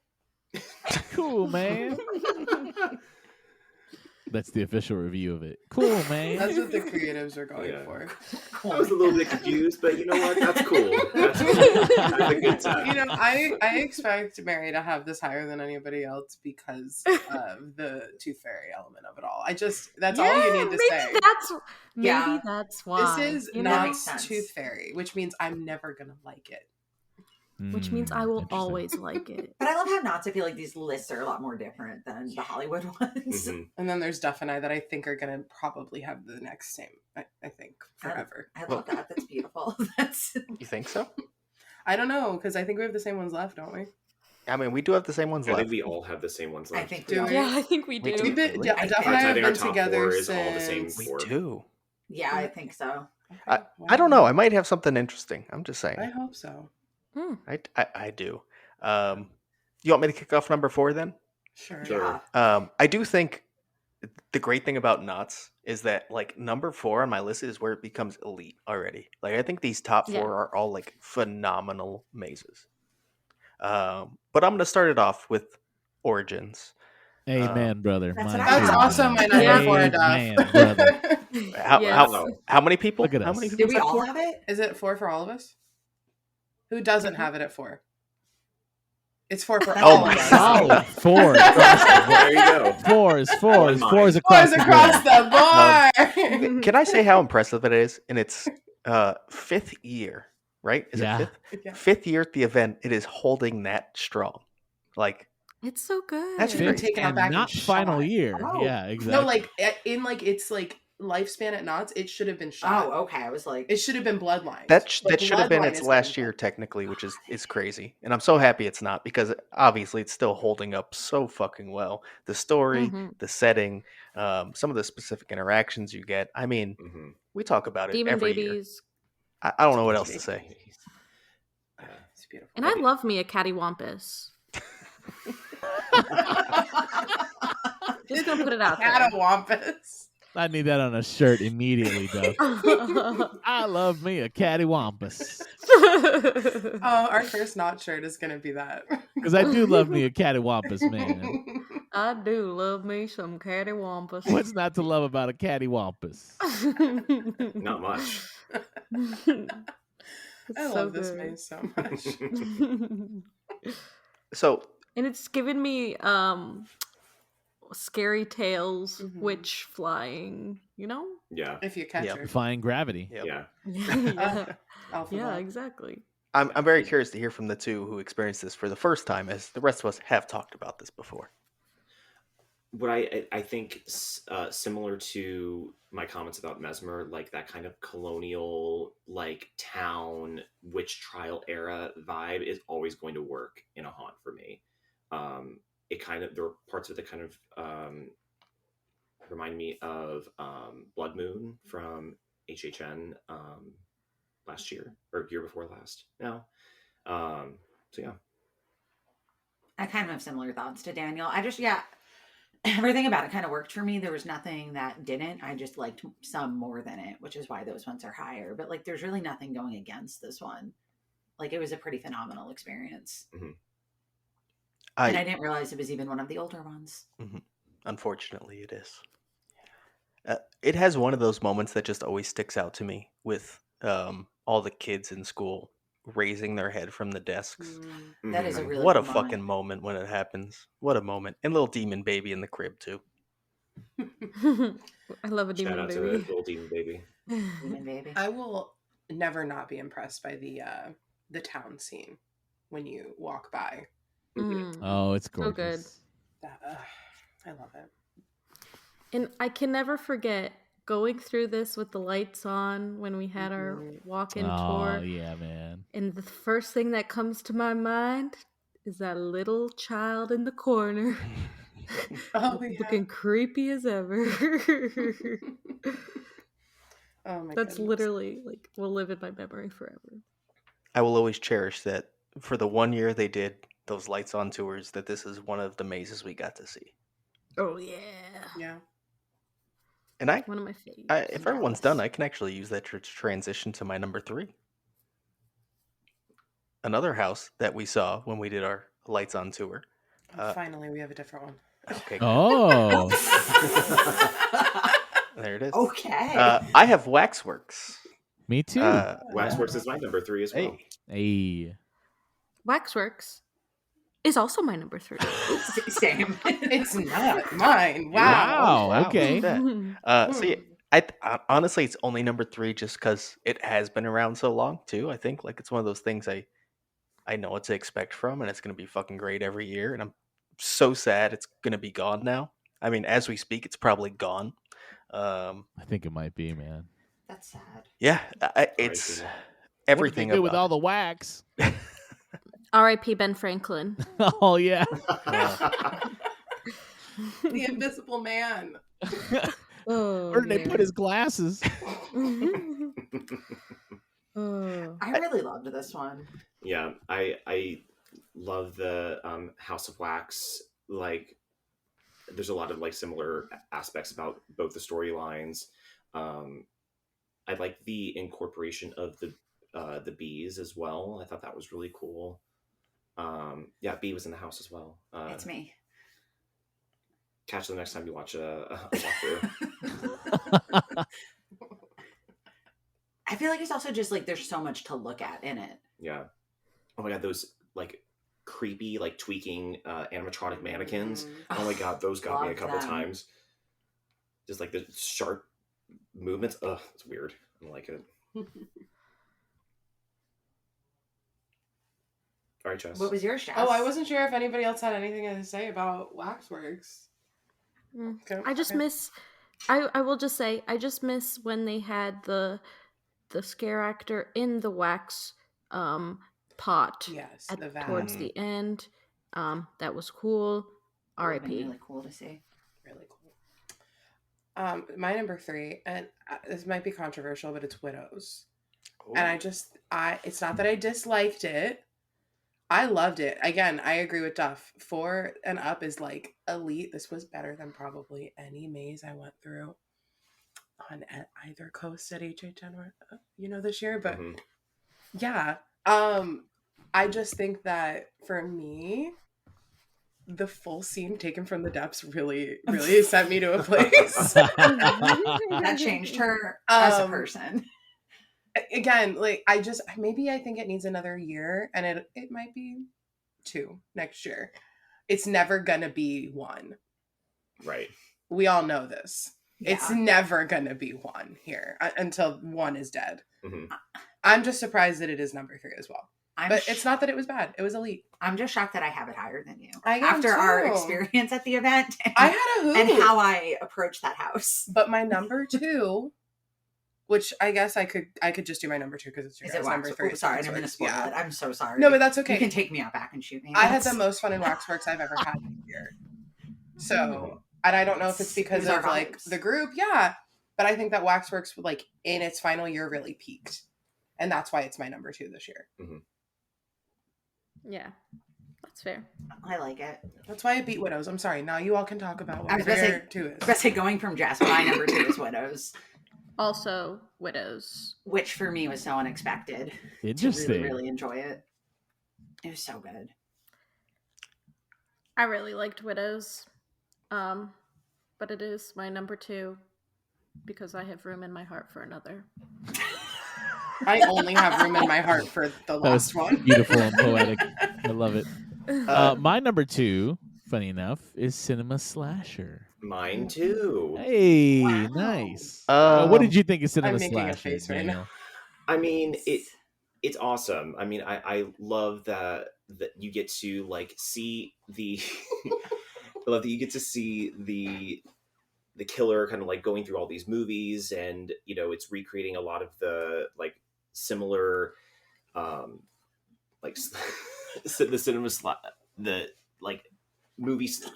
Cool, man. That's the official review of it. Cool, man. That's what the creatives are going for. I was a little bit confused, but you know what? That's cool. That's cool. That's a good time. You know, I expect Mary to have this higher than anybody else because of the tooth fairy element of it all. That's all you need to say. Maybe that's why. This is not tooth fairy, which means I'm never gonna like it. Which means I will always like it. But I love how Knott's, I feel like these lists are a lot more different than the Hollywood ones. Mm-hmm. And then there's Duff and I that I think are going to probably have the next same, I think, forever. I love that. That's beautiful. You think so? I don't know, because I think we have the same ones left, don't we? I mean, we do have the same ones I left. think we all have the same ones left. I think Do we? Yeah, I think we do. We do. Duff and I have been together since... We do. Yeah, I think so. Okay, I don't know. I might have something interesting. I'm just saying. I hope so. I do. You want me to kick off number 4 then? Sure. Yeah. I do think the great thing about Knott's is that like number 4 on my list is where it becomes elite already. Like I think these top 4 are all like phenomenal mazes. But I'm gonna start it off with Origins. Amen, brother. That's also my number 4, Duff. Amen, brother. How many people? Look at How us. many Did people? we all have it? Is it 4 for all of us? Who doesn't have it at 4? It's 4 for Oh all my of us. Solid 4. There you go. 4 is across Fours the across board. the board. Can I say how impressive it is in its 5th year? Right? Is Yeah. it 5th? Yeah. 5th year at the event. It is holding that strong. Like It's so good. That's Been great. taken And back not and final shot. year. Oh. Yeah, exactly. No, like in like its like lifespan at Knott's, it should have been shot. Oh, okay. I was like, It should have been Bloodline. that should have been its last year technically, which is crazy. And I'm so happy it's not because obviously it's still holding up so fucking well. The story, the setting, some of the specific interactions you get. I mean, we talk about it Demon every babies. year. I don't know what else to say. It's beautiful. And I love me a cattywampus. Just gonna put it out there. Catawampus. I need that on a shirt immediately, though. I love me a cattywampus. Oh, our first Knott shirt is gonna be that. Because I do love me a cattywampus, man. I do love me some cattywampus. What's not to love about a cattywampus? Not much. I love this maze so much. So And it's given me scary tales, witch flying, you know? Yeah. If you catch her. Defying gravity. Yep. Yeah. Alpha Yeah, Ball. exactly. I'm very curious to hear from the two who experienced this for the first time, as the rest of us have talked about this before. What I think similar to my comments about Mesmer, like that kind of colonial, like town witch trial era vibe is always going to work in a haunt for me. There were parts of it that kind of remind me of Blood Moon from HHN last year or year before last now. So yeah. I kind of have similar thoughts to Daniel. Everything about it kind of worked for me. There was nothing that didn't. I just liked some more than it, which is why those ones are higher. But like, there's really nothing going against this one. Like, it was a pretty phenomenal experience. Mm-hmm. And I didn't realize it was even one of the older ones. Mm-hmm. Unfortunately, it is. It has one of those moments that just always sticks out to me with all the kids in school raising their head from the desks. That is a really What a good fucking moment when it happens. What a moment. And little demon baby in the crib too. I love a Shout demon out to baby. the little demon baby. Demon baby. I will never not be impressed by the town scene when you walk by. Oh, it's So gorgeous. good. I love it. And I can never forget going through this with the lights on when we had our walk-in tour. Oh, yeah, man. And the first thing that comes to my mind is that little child in the corner. Oh, yeah. Looking creepy as ever. Oh my That's goodness. literally like will live in my memory forever. I will always cherish that for the 1 year they did those lights on tours, that this is one of the mazes we got to see. Oh yeah. Yeah. And One of my favorites. if everyone's done, I can actually use that to transition to my number 3. Another house that we saw when we did our lights on tour. Finally, we have a different one. Okay. Oh. There it is. Okay. I have Waxworks. Me too. Waxworks is my number 3 as well. Hey. Hey. Waxworks is also my number 3. Same. It's not mine. Wow. Wow. Okay. So yeah, I honestly, it's only number 3 just because it has been around so long too. I think like it's one of those things I know what to expect from, and it's gonna be fucking great every year. And I'm so sad it's gonna be gone now. I mean, as we speak, it's probably gone. I think it might be, man. That's sad. Yeah, it's Right, everything What did they do about with all the wax? R.I.P. Ben Franklin. Oh yeah. The Invisible Man. Oh, Where did they put his glasses? Oh. I really loved this one. Yeah, I love the House of Wax. Like, there's a lot of like similar aspects about both the storylines. I like the incorporation of the bees as well. I thought that was really cool. Yeah, Bee was in the house as well. It's me. Catch the next time you watch a walkthrough. I feel like it's also just like there's so much to look at in it. Yeah. Oh my god, those like creepy like tweaking animatronic mannequins. Oh my god, those got me a Love couple them. times. Just like the sharp movements. Ugh, it's weird. I don't like it. All right, Jess. What was yours, Jess? Oh, I wasn't sure if anybody else had anything to say about Waxworks. Okay. I just miss. I will just say I just miss when they had the scare actor in the wax pot. Yes, at, the towards van. the end. That was cool. That would've been R.I.P. really cool to see. Really cool. My number 3, and this might be controversial, but it's Widows. And it's not that I disliked it. I loved it. Again, I agree with Duff. 4 and up is like elite. This was better than probably any maze I went through on either coast at HHN this year. But yeah, I just think that for me, the full scene taken from the depths really, really sent me to a place. That changed her as a person. Again, like I think it needs another year, and it might be 2 next year. It's never gonna be 1. Right. We all know this. Yeah. It's never gonna be 1 here until 1 is dead. Mm-hmm. I'm just surprised that it is number 3 as well. But it's not that it was bad. It was elite. I'm just shocked that I have it higher than you. I am After our too. experience at the event. I had a hoot. And how I approached that house. But my number 2, which I guess I could just do my number 2 because it's your Is it number 3. Sorry, I'm going to spoil Yeah. it. I'm so sorry. No, but that's okay. You can take me out back and shoot me. I had the most fun in Waxworks I've ever had this year. So, and I don't know if it's because It was of our like vibes. the group, yeah. But I think that Waxworks like in its final year really peaked, and that's why it's my number 2 this year. Mm-hmm. Yeah, that's fair. I like it. That's why I beat Widows. I'm sorry. Now you all can talk about I was what gonna say- your 2 I was is. going to say going from Jess, my number 2 is Widows. Also, Widows. Which for me was so unexpected. Interesting. To really, really enjoy it. It was so good. I really liked Widows. But it is my number 2 because I have room in my heart for another. I only have room in my heart for the last one. Beautiful and poetic. I love it. My number 2, funny enough, is Cinema Slasher. Mine too. Hey, Wow. nice. What did you think of Cinema I'm making a Slasher, face right Daniel? I mean, it's awesome. I mean, I love that you get to like see the I love that you get to see the killer kind of like going through all these movies, and you know, it's recreating a lot of the like similar like the cinema the like movies.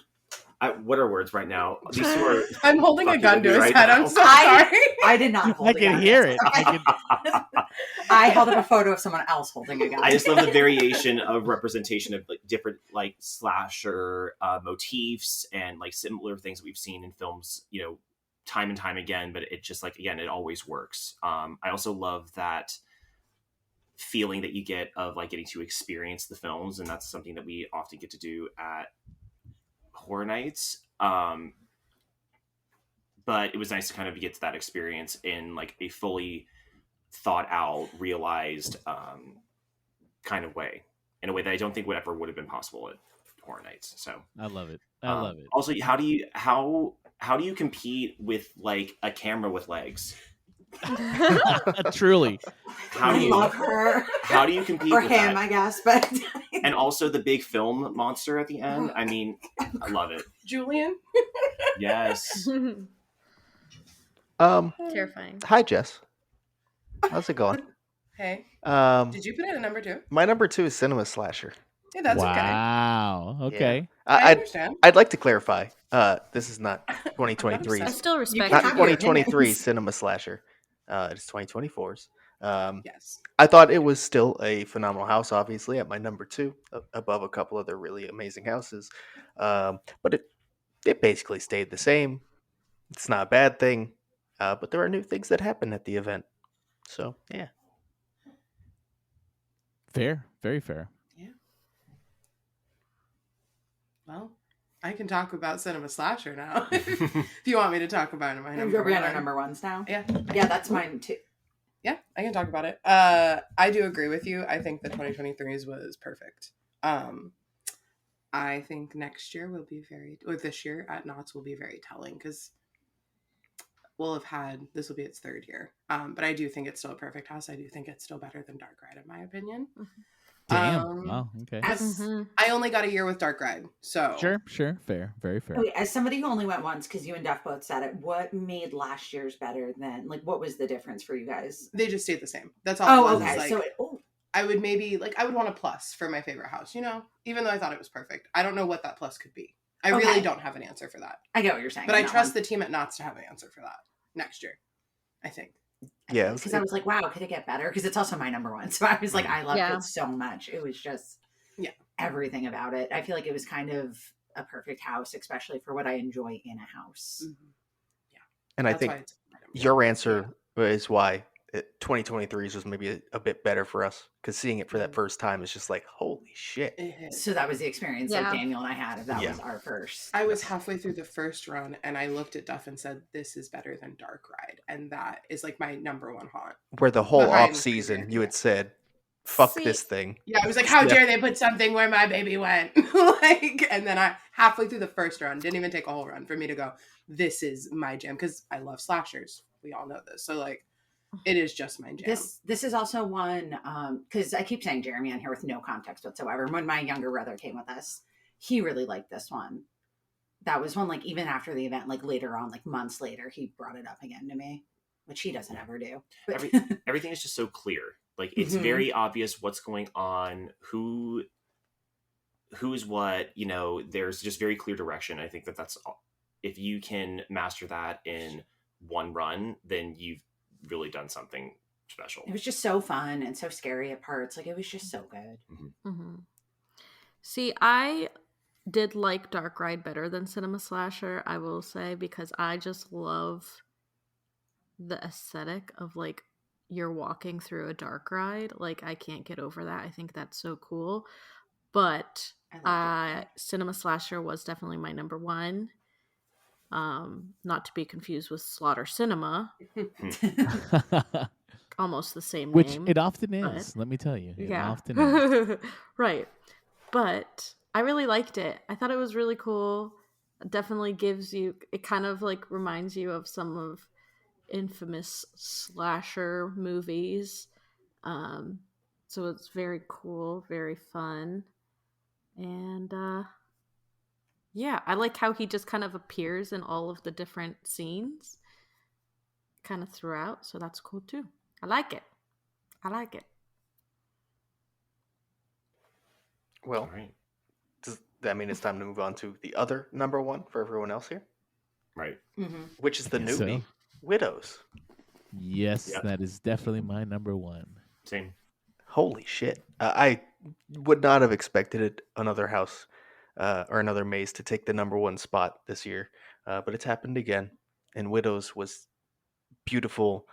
What are words right now? These two are. I'm holding a gun to his right head. now. I'm so sorry. I did not hold I a can gun. hear it. I held up a photo of someone else holding a gun. I just love the variation of representation of like different like slasher motifs and like similar things that we've seen in films, you know, time and time again. But it just like again, it always works. I also love that feeling that you get of like getting to experience the films, and that's something that we often get to do at horror nights. But it was nice to kind of get to that experience in like a fully thought out, realized kind of way, in a way that I don't think would have been possible at horror nights. So I love it. I love it. Also, how do you compete with like a camera with legs? Truly. How do you love her? How do you compete or with him, that? I guess, but And also the big film monster at the end. I mean, I love it. Julian? Yes. Terrifying. Hi, Jess. How's it going? Hey. Did you put in a number 2? My number 2 is Cinema Slasher. Yeah, that's okay. Wow. Okay. I understand. I'd like to clarify. This is not 2023's. I still respect Not have it. your 2023 opinions. Cinema Slasher. It's 2024's. Yes. I thought it was still a phenomenal house, obviously, at my number 2, above a couple other really amazing houses. But it basically stayed the same. It's not a bad thing, but there are new things that happen at the event. So, yeah. Fair. Very fair. Yeah. Well, I can talk about Cinema Slasher now. If you want me to talk about it, my number Are we on our one. number ones now? Yeah. Yeah, that's mine too. Yeah, I can talk about it. I do agree with you. I think the 2023's was perfect. I think next year will be this year at Knott's will be very telling because this will be its 3rd year. But I do think it's still a perfect house. I do think it's still better than Dark Ride, in my opinion. Damn. Wow. Okay. I only got a year with Dark Ride, so Sure. Fair. Very fair. Okay, as somebody who only went once, because you and Duff both said it, what made last year's better than, like, what was the difference for you guys? they just stayed the same. That's all. Oh, it was. okay. Like, So, I would want a plus for my favorite house, you know, even though I thought it was perfect. I don't know what that plus could be. I really don't have an answer for that. I get what you're saying. But I trust the team at Knott's to have an answer for that next year, I think. Yeah. Because I was like, wow, could it get better? Because it's also my number 1. So I was like, I loved it so much. It was just everything about it. I feel like it was kind of a perfect house, especially for what I enjoy in a house. Mm-hmm. Yeah. And I think your answer is why 2023's was maybe a bit better for us, because seeing it for that first time is just like, holy shit. So that was the experience that Daniel and I had, if that was our first. I was halfway through the first run and I looked at Duff and said, this is better than Dark Ride. And that is like my number 1 haunt. Where the whole Behind off season you had said, fuck this thing. Yeah, I was like, how dare they put something where my baby went? And then I halfway through the first run, didn't even take a whole run for me to go, this is my jam, because I love slashers. We all know this. So like, it is just my jam. This is also one, because I keep saying Jeremy on here with no context whatsoever. When my younger brother came with us, he really liked this one. That was one, like, even after the event, like later on, like months later, he brought it up again to me, which he doesn't ever do. But Everything is just so clear. Like, it's very obvious what's going on, who's what, you know, there's just very clear direction. I think that's, if you can master that in one run, then you've really done something special. It was just so fun and so scary at parts. Like, it was just so good. See, I did like Dark Ride better than Cinema Slasher, I will say, because I just love the aesthetic of, like, you're walking through a dark ride. Like, I can't get over that. I think that's so cool. But Cinema Slasher was definitely my number 1. Not to be confused with Slaughter Cinema. almost the same Which name. it often but- is. Let me tell you, it Yeah. often is. Right. But I really liked it. I thought it was really cool. It definitely gives you, it kind of like reminds you of some of infamous slasher movies. So it's very cool, very fun. And yeah, I like how he just kind of appears in all of the different scenes kind of throughout. So that's cool too. I like it. I like it. Well, All right. does that mean it's time to move on to the other number one for everyone else here? Right. Mm-hmm. Which is the guess so. newbie, Widows. Yes, Yep. that is definitely my number one. Same. Holy shit. I would not have expected it, another house or another maze to take the number one spot this year. But it's happened again. And Widows was beautiful.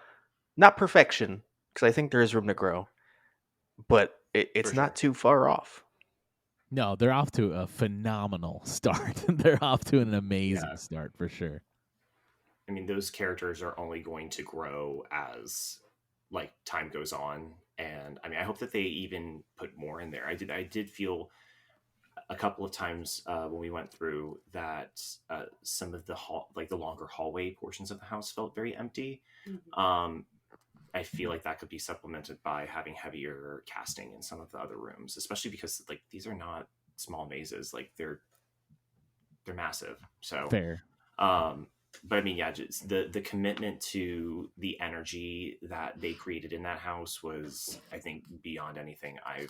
Not perfection, because I think there is room to grow. But it's For not sure. too far off. No, they're off to a phenomenal start. They're off to an amazing Yeah. start for sure. I mean, those characters are only going to grow as like time goes on, and I mean, I hope that they even put more in there. I did feel a couple of times when we went through that some of the the longer hallway portions of the house felt very empty. I feel like that could be supplemented by having heavier casting in some of the other rooms, especially because like these are not small mazes, like they're massive. So Fair. but I mean, yeah, just the commitment to the energy that they created in that house was, I think, beyond anything I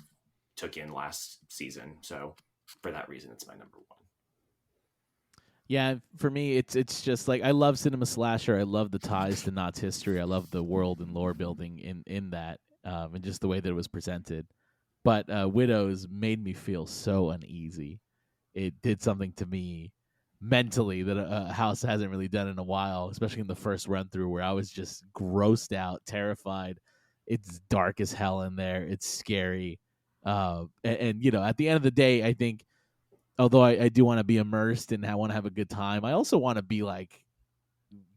took in last season. So for that reason, it's my number one. Yeah, for me, it's just like I love cinema slasher. I love the ties to Knott's history. I love the world and lore building in that, and just the way that it was presented. But Widows made me feel so uneasy. It did something to me mentally that a house hasn't really done in a while, especially in the first run through, where I was just grossed out, terrified. It's dark as hell in there. It's scary, and you know, at the end of the day, I think, although I do want to be immersed and I want to have a good time, I also want to be like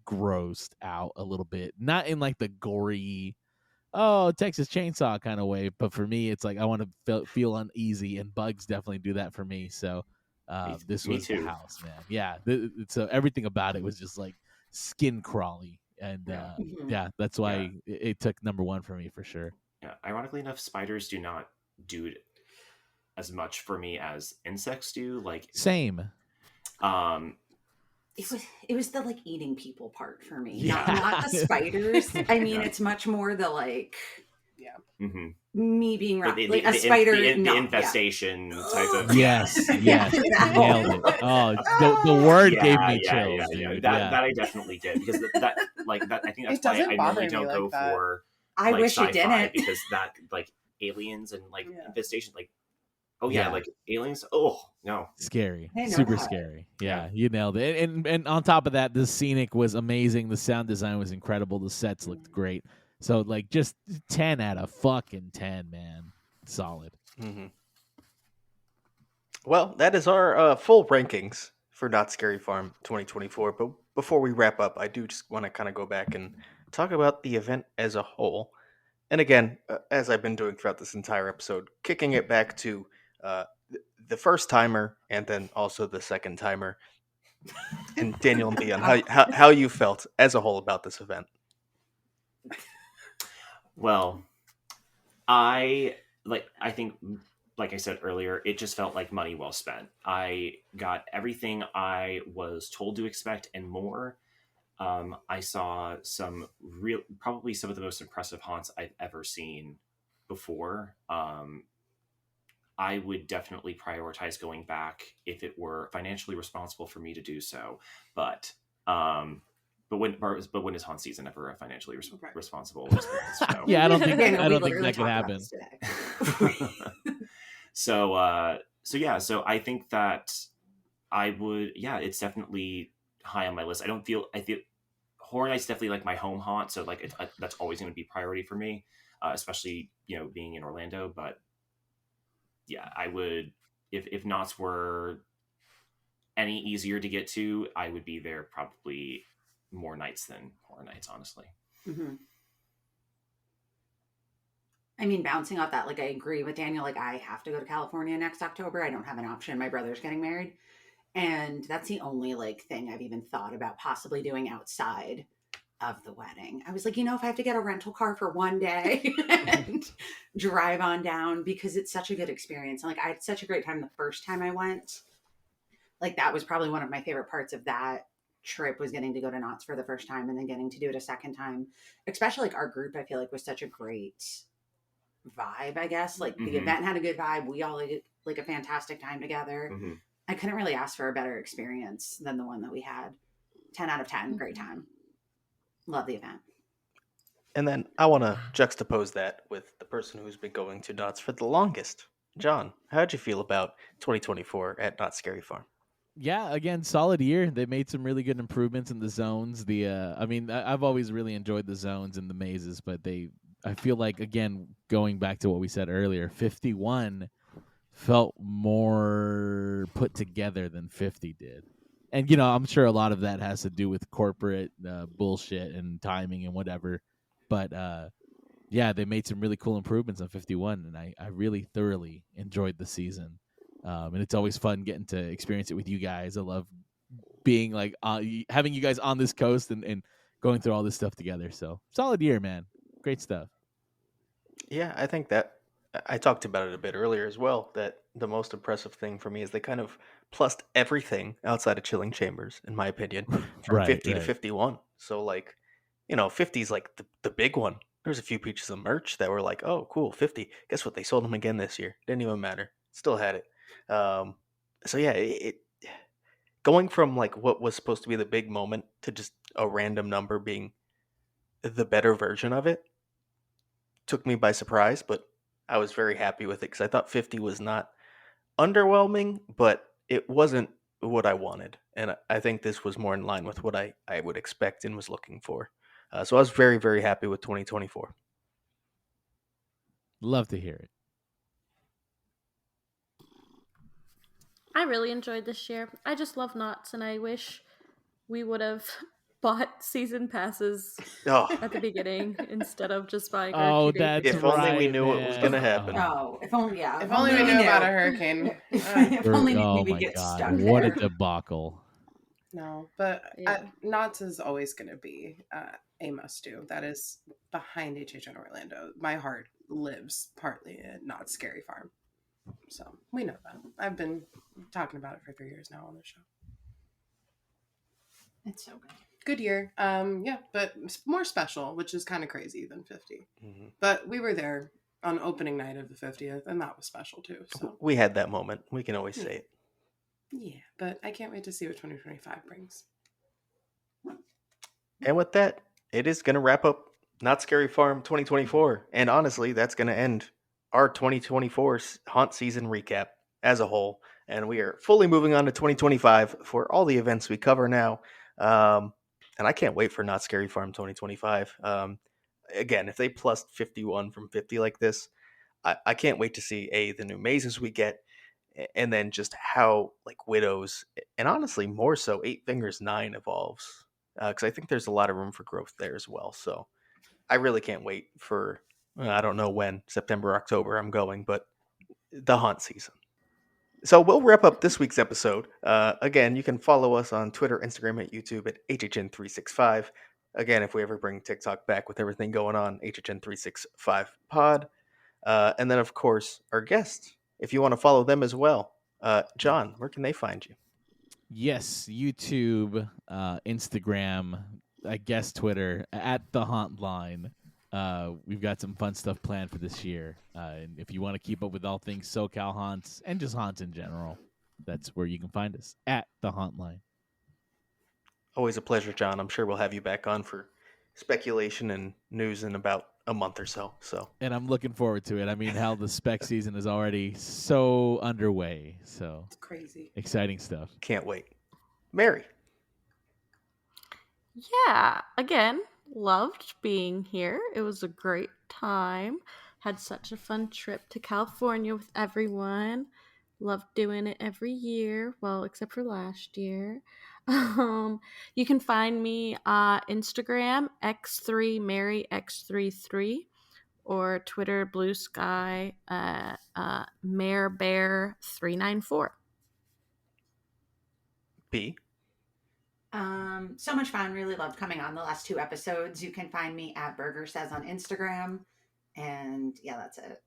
grossed out a little bit, not in like the gory, oh, Texas Chainsaw kind of way, but for me, it's like I want to feel uneasy, and bugs definitely do that for me. So this Me was the too. house, man. Yeah, so everything about it was just like skin crawly, and Yeah. yeah, that's why Yeah. it took number one for me for sure. Yeah. Ironically enough, spiders do not do it as much for me as insects do. Like, Same. It was the like eating people part for me, Yeah. not the spiders. I mean, Yeah. it's much more the like mm-hmm. me being the, like a spider. the infestation type of Yes, Yeah. yes, nailed it. Oh, the word gave me chills, yeah. dude. That I definitely did, because that I think that's It why doesn't I bother normally me don't like go that. for I like, wish sci-fi, it didn't. because that like aliens and like Yeah. infestation, like, oh yeah, Yeah. like aliens, oh no. Scary, I know super that. scary. Yeah, you nailed it. And on top of that, the scenic was amazing. The sound design was incredible. The sets looked great. So like just 10 out of fucking 10, man. Solid. Mm-hmm. Well, that is our full rankings for Not Scary Farm 2024. But before we wrap up, I do just want to kind of go back and talk about the event as a whole. And again, as I've been doing throughout this entire episode, kicking it back to the first timer and then also the second timer. And Daniel and Dion, how you felt as a whole about this event? Well, I think, like I said earlier, it just felt like money well spent. I got everything I was told to expect and more. I saw probably some of the most impressive haunts I've ever seen before. I would definitely prioritize going back if it were financially responsible for me to do so. But when is haunt season ever financially responsible experience? So. Yeah, I don't think Yeah, no, I we don't think literally that could talked about happen. this today. So I think that I would, it's definitely high on my list. I feel Horror Nights definitely like my home haunt, so like that's always going to be priority for me, especially being in Orlando. But yeah, I would, if Knott's were any easier to get to, I would be there probably more nights than Horror Nights, honestly. Mm-hmm. I mean, bouncing off that, like, I agree with Daniel. Like, I have to go to California next October. I don't have an option. My brother's getting married. And that's the only, like, thing I've even thought about possibly doing outside of the wedding. I was like, if I have to get a rental car for one day and drive on down, because it's such a good experience. And, like, I had such a great time the first time I went. Like, that was probably one of my favorite parts of that trip, was getting to go to Knott's for the first time and then getting to do it a second time. Especially, like, our group, I feel like, was such a great vibe, I guess. Like, the event had a good vibe. We all had, like, a fantastic time together. I couldn't really ask for a better experience than the one that we had. 10 out of 10, great time. Love the event. And then I want to juxtapose that with the person who's been going to Knott's for the longest. John, how'd you feel about 2024 at Knott's Scary Farm? Yeah, again, solid year. They made some really good improvements in the zones. I've always really enjoyed the zones and the mazes, but I feel like, again, going back to what we said earlier, 51 felt more put together than 50 did. And, I'm sure a lot of that has to do with corporate bullshit and timing and whatever. But, yeah, they made some really cool improvements on 51, and I really thoroughly enjoyed the season. And it's always fun getting to experience it with you guys. I love being like having you guys on this coast and going through all this stuff together. So solid year, man. Great stuff. Yeah, I think that I talked about it a bit earlier as well, that the most impressive thing for me is they kind of plussed everything outside of Chilling Chambers, in my opinion, from 50 to 51. So, like, 50 is like the big one. There's a few pieces of merch that were like, oh, cool, 50. Guess what? They sold them again this year. Didn't even matter. Still had it. So yeah, it going from like what was supposed to be the big moment to just a random number being the better version of it took me by surprise, but I was very happy with it because I thought 50 was not underwhelming, but it wasn't what I wanted. And I think this was more in line with what I would expect and was looking for. So I was very, very happy with 2024. Love to hear it. I really enjoyed this year. I just love Knott's, and I wish we would have bought season passes at the beginning instead of just buying our 2 day if only we knew what was going to happen. Oh, if only, yeah. If only we knew about a hurricane. If only we get stuck there. What a debacle. No, but Knott's is always going to be a must-do. That is behind HHN Orlando. My heart lives partly at Knott's Scary Farm. So we know that. I've been talking about it for 3 years now on the show. It's so good. Good year. Yeah, but more special, which is kind of crazy than 50. Mm-hmm. But we were there on opening night of the 50th, and that was special too. So we had that moment. We can always say it. Yeah, but I can't wait to see what 2025 brings. And with that, it is going to wrap up Knott's Scary Farm 2024. And honestly, that's going to end our 2024 haunt season recap as a whole. And we are fully moving on to 2025 for all the events we cover now. And I can't wait for Knott's Scary Farm 2025. Again, if they plus 51 from 50 like this, I can't wait to see the new mazes we get, and then just how like Widows, and honestly more so 8 Fingers 9 evolves, because I think there's a lot of room for growth there as well. So I really can't wait for I don't know when, September, October I'm going, but the haunt season. So we'll wrap up this week's episode. Again, you can follow us on Twitter, Instagram, and YouTube at HHN365. Again, if we ever bring TikTok back with everything going on, HHN365 pod. And then, of course, our guests, if you want to follow them as well. John, where can they find you? Yes, YouTube, Instagram, I guess Twitter, at the Hauntline. We've got some fun stuff planned for this year. And if you want to keep up with all things SoCal haunts and just haunts in general, that's where you can find us, at the Hauntline. Always a pleasure, John. I'm sure we'll have you back on for speculation and news in about a month or so. And I'm looking forward to it. I mean, hell, the spec season is already so underway. So it's crazy. Exciting stuff. Can't wait. Mary. Yeah, again, loved being here. It was a great time. Had such a fun trip to California with everyone. Loved doing it every year. Well, except for last year. You can find me Instagram X3MaryX33, or Twitter Blue Sky Mayor Bear 394. B. So much fun. Really loved coming on the last 2 episodes. You can find me at Burger Says on Instagram. And yeah, that's it.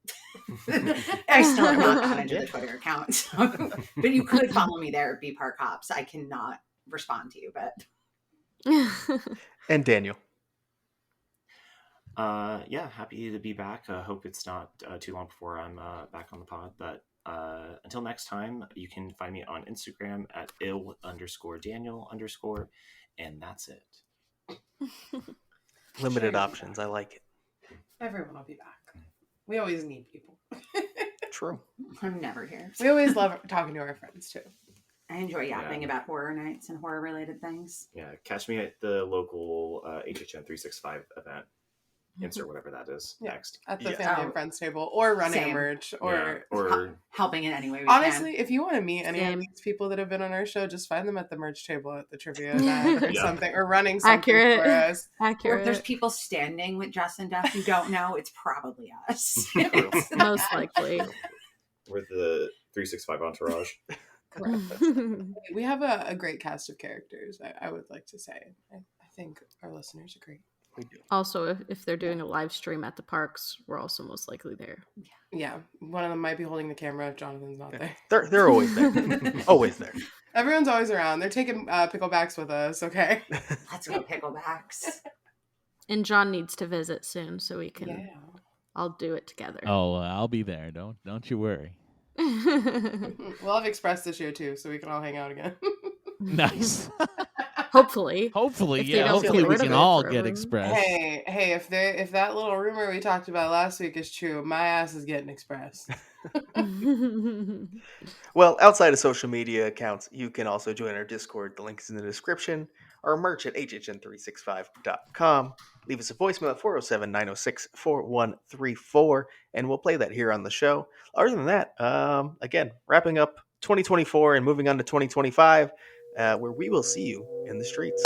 I still have not gone into the Twitter account. So. But you could follow me there at B Park Hops. I cannot respond to you, but. And Daniel. Yeah, happy to be back. Hope it's not too long before I'm back on the pod. But until next time, you can find me on Instagram at il_Daniel_, and that's it. Limited options. I like it. Everyone will be back. We always need people. True. I'm never here. We always love talking to our friends too. I enjoy yapping about horror nights and horror related things. Yeah, catch me at the local HHN365 event. Insert whatever that is next. At the family and friends table, or running Same. a merch, or helping in any way we honestly, can. if you want to meet any of these people that have been on our show, just find them at the merch table at the trivia event or something, or running something for us. Accurate. Or if there's people standing with Jess and Duff you don't know, it's probably us. Most likely. We're the 365 entourage. We have a great cast of characters, I would like to say. I think our listeners agree. We do. Also, if they're doing a live stream at the parks, we're also most likely there. Yeah, one of them might be holding the camera if Jonathan's not there. They're always there. Always there. Everyone's always around. They're taking picklebacks with us, okay? Let's go picklebacks. And John needs to visit soon, so we can. Yeah. I'll do it together. Oh, I'll be there. Don't you worry. We'll have Express this year too, so we can all hang out again. Nice. Hopefully. Hopefully, If they yeah. don't Hopefully, get we rid of can it all for get everyone. Express. Hey, if that little rumor we talked about last week is true, my ass is getting Express. Well, outside of social media accounts, you can also join our Discord. The link is in the description. Our merch at HHN365.com. Leave us a voicemail at 407-906-4134, and we'll play that here on the show. Other than that, again, wrapping up 2024 and moving on to 2025, where we will see you in the streets.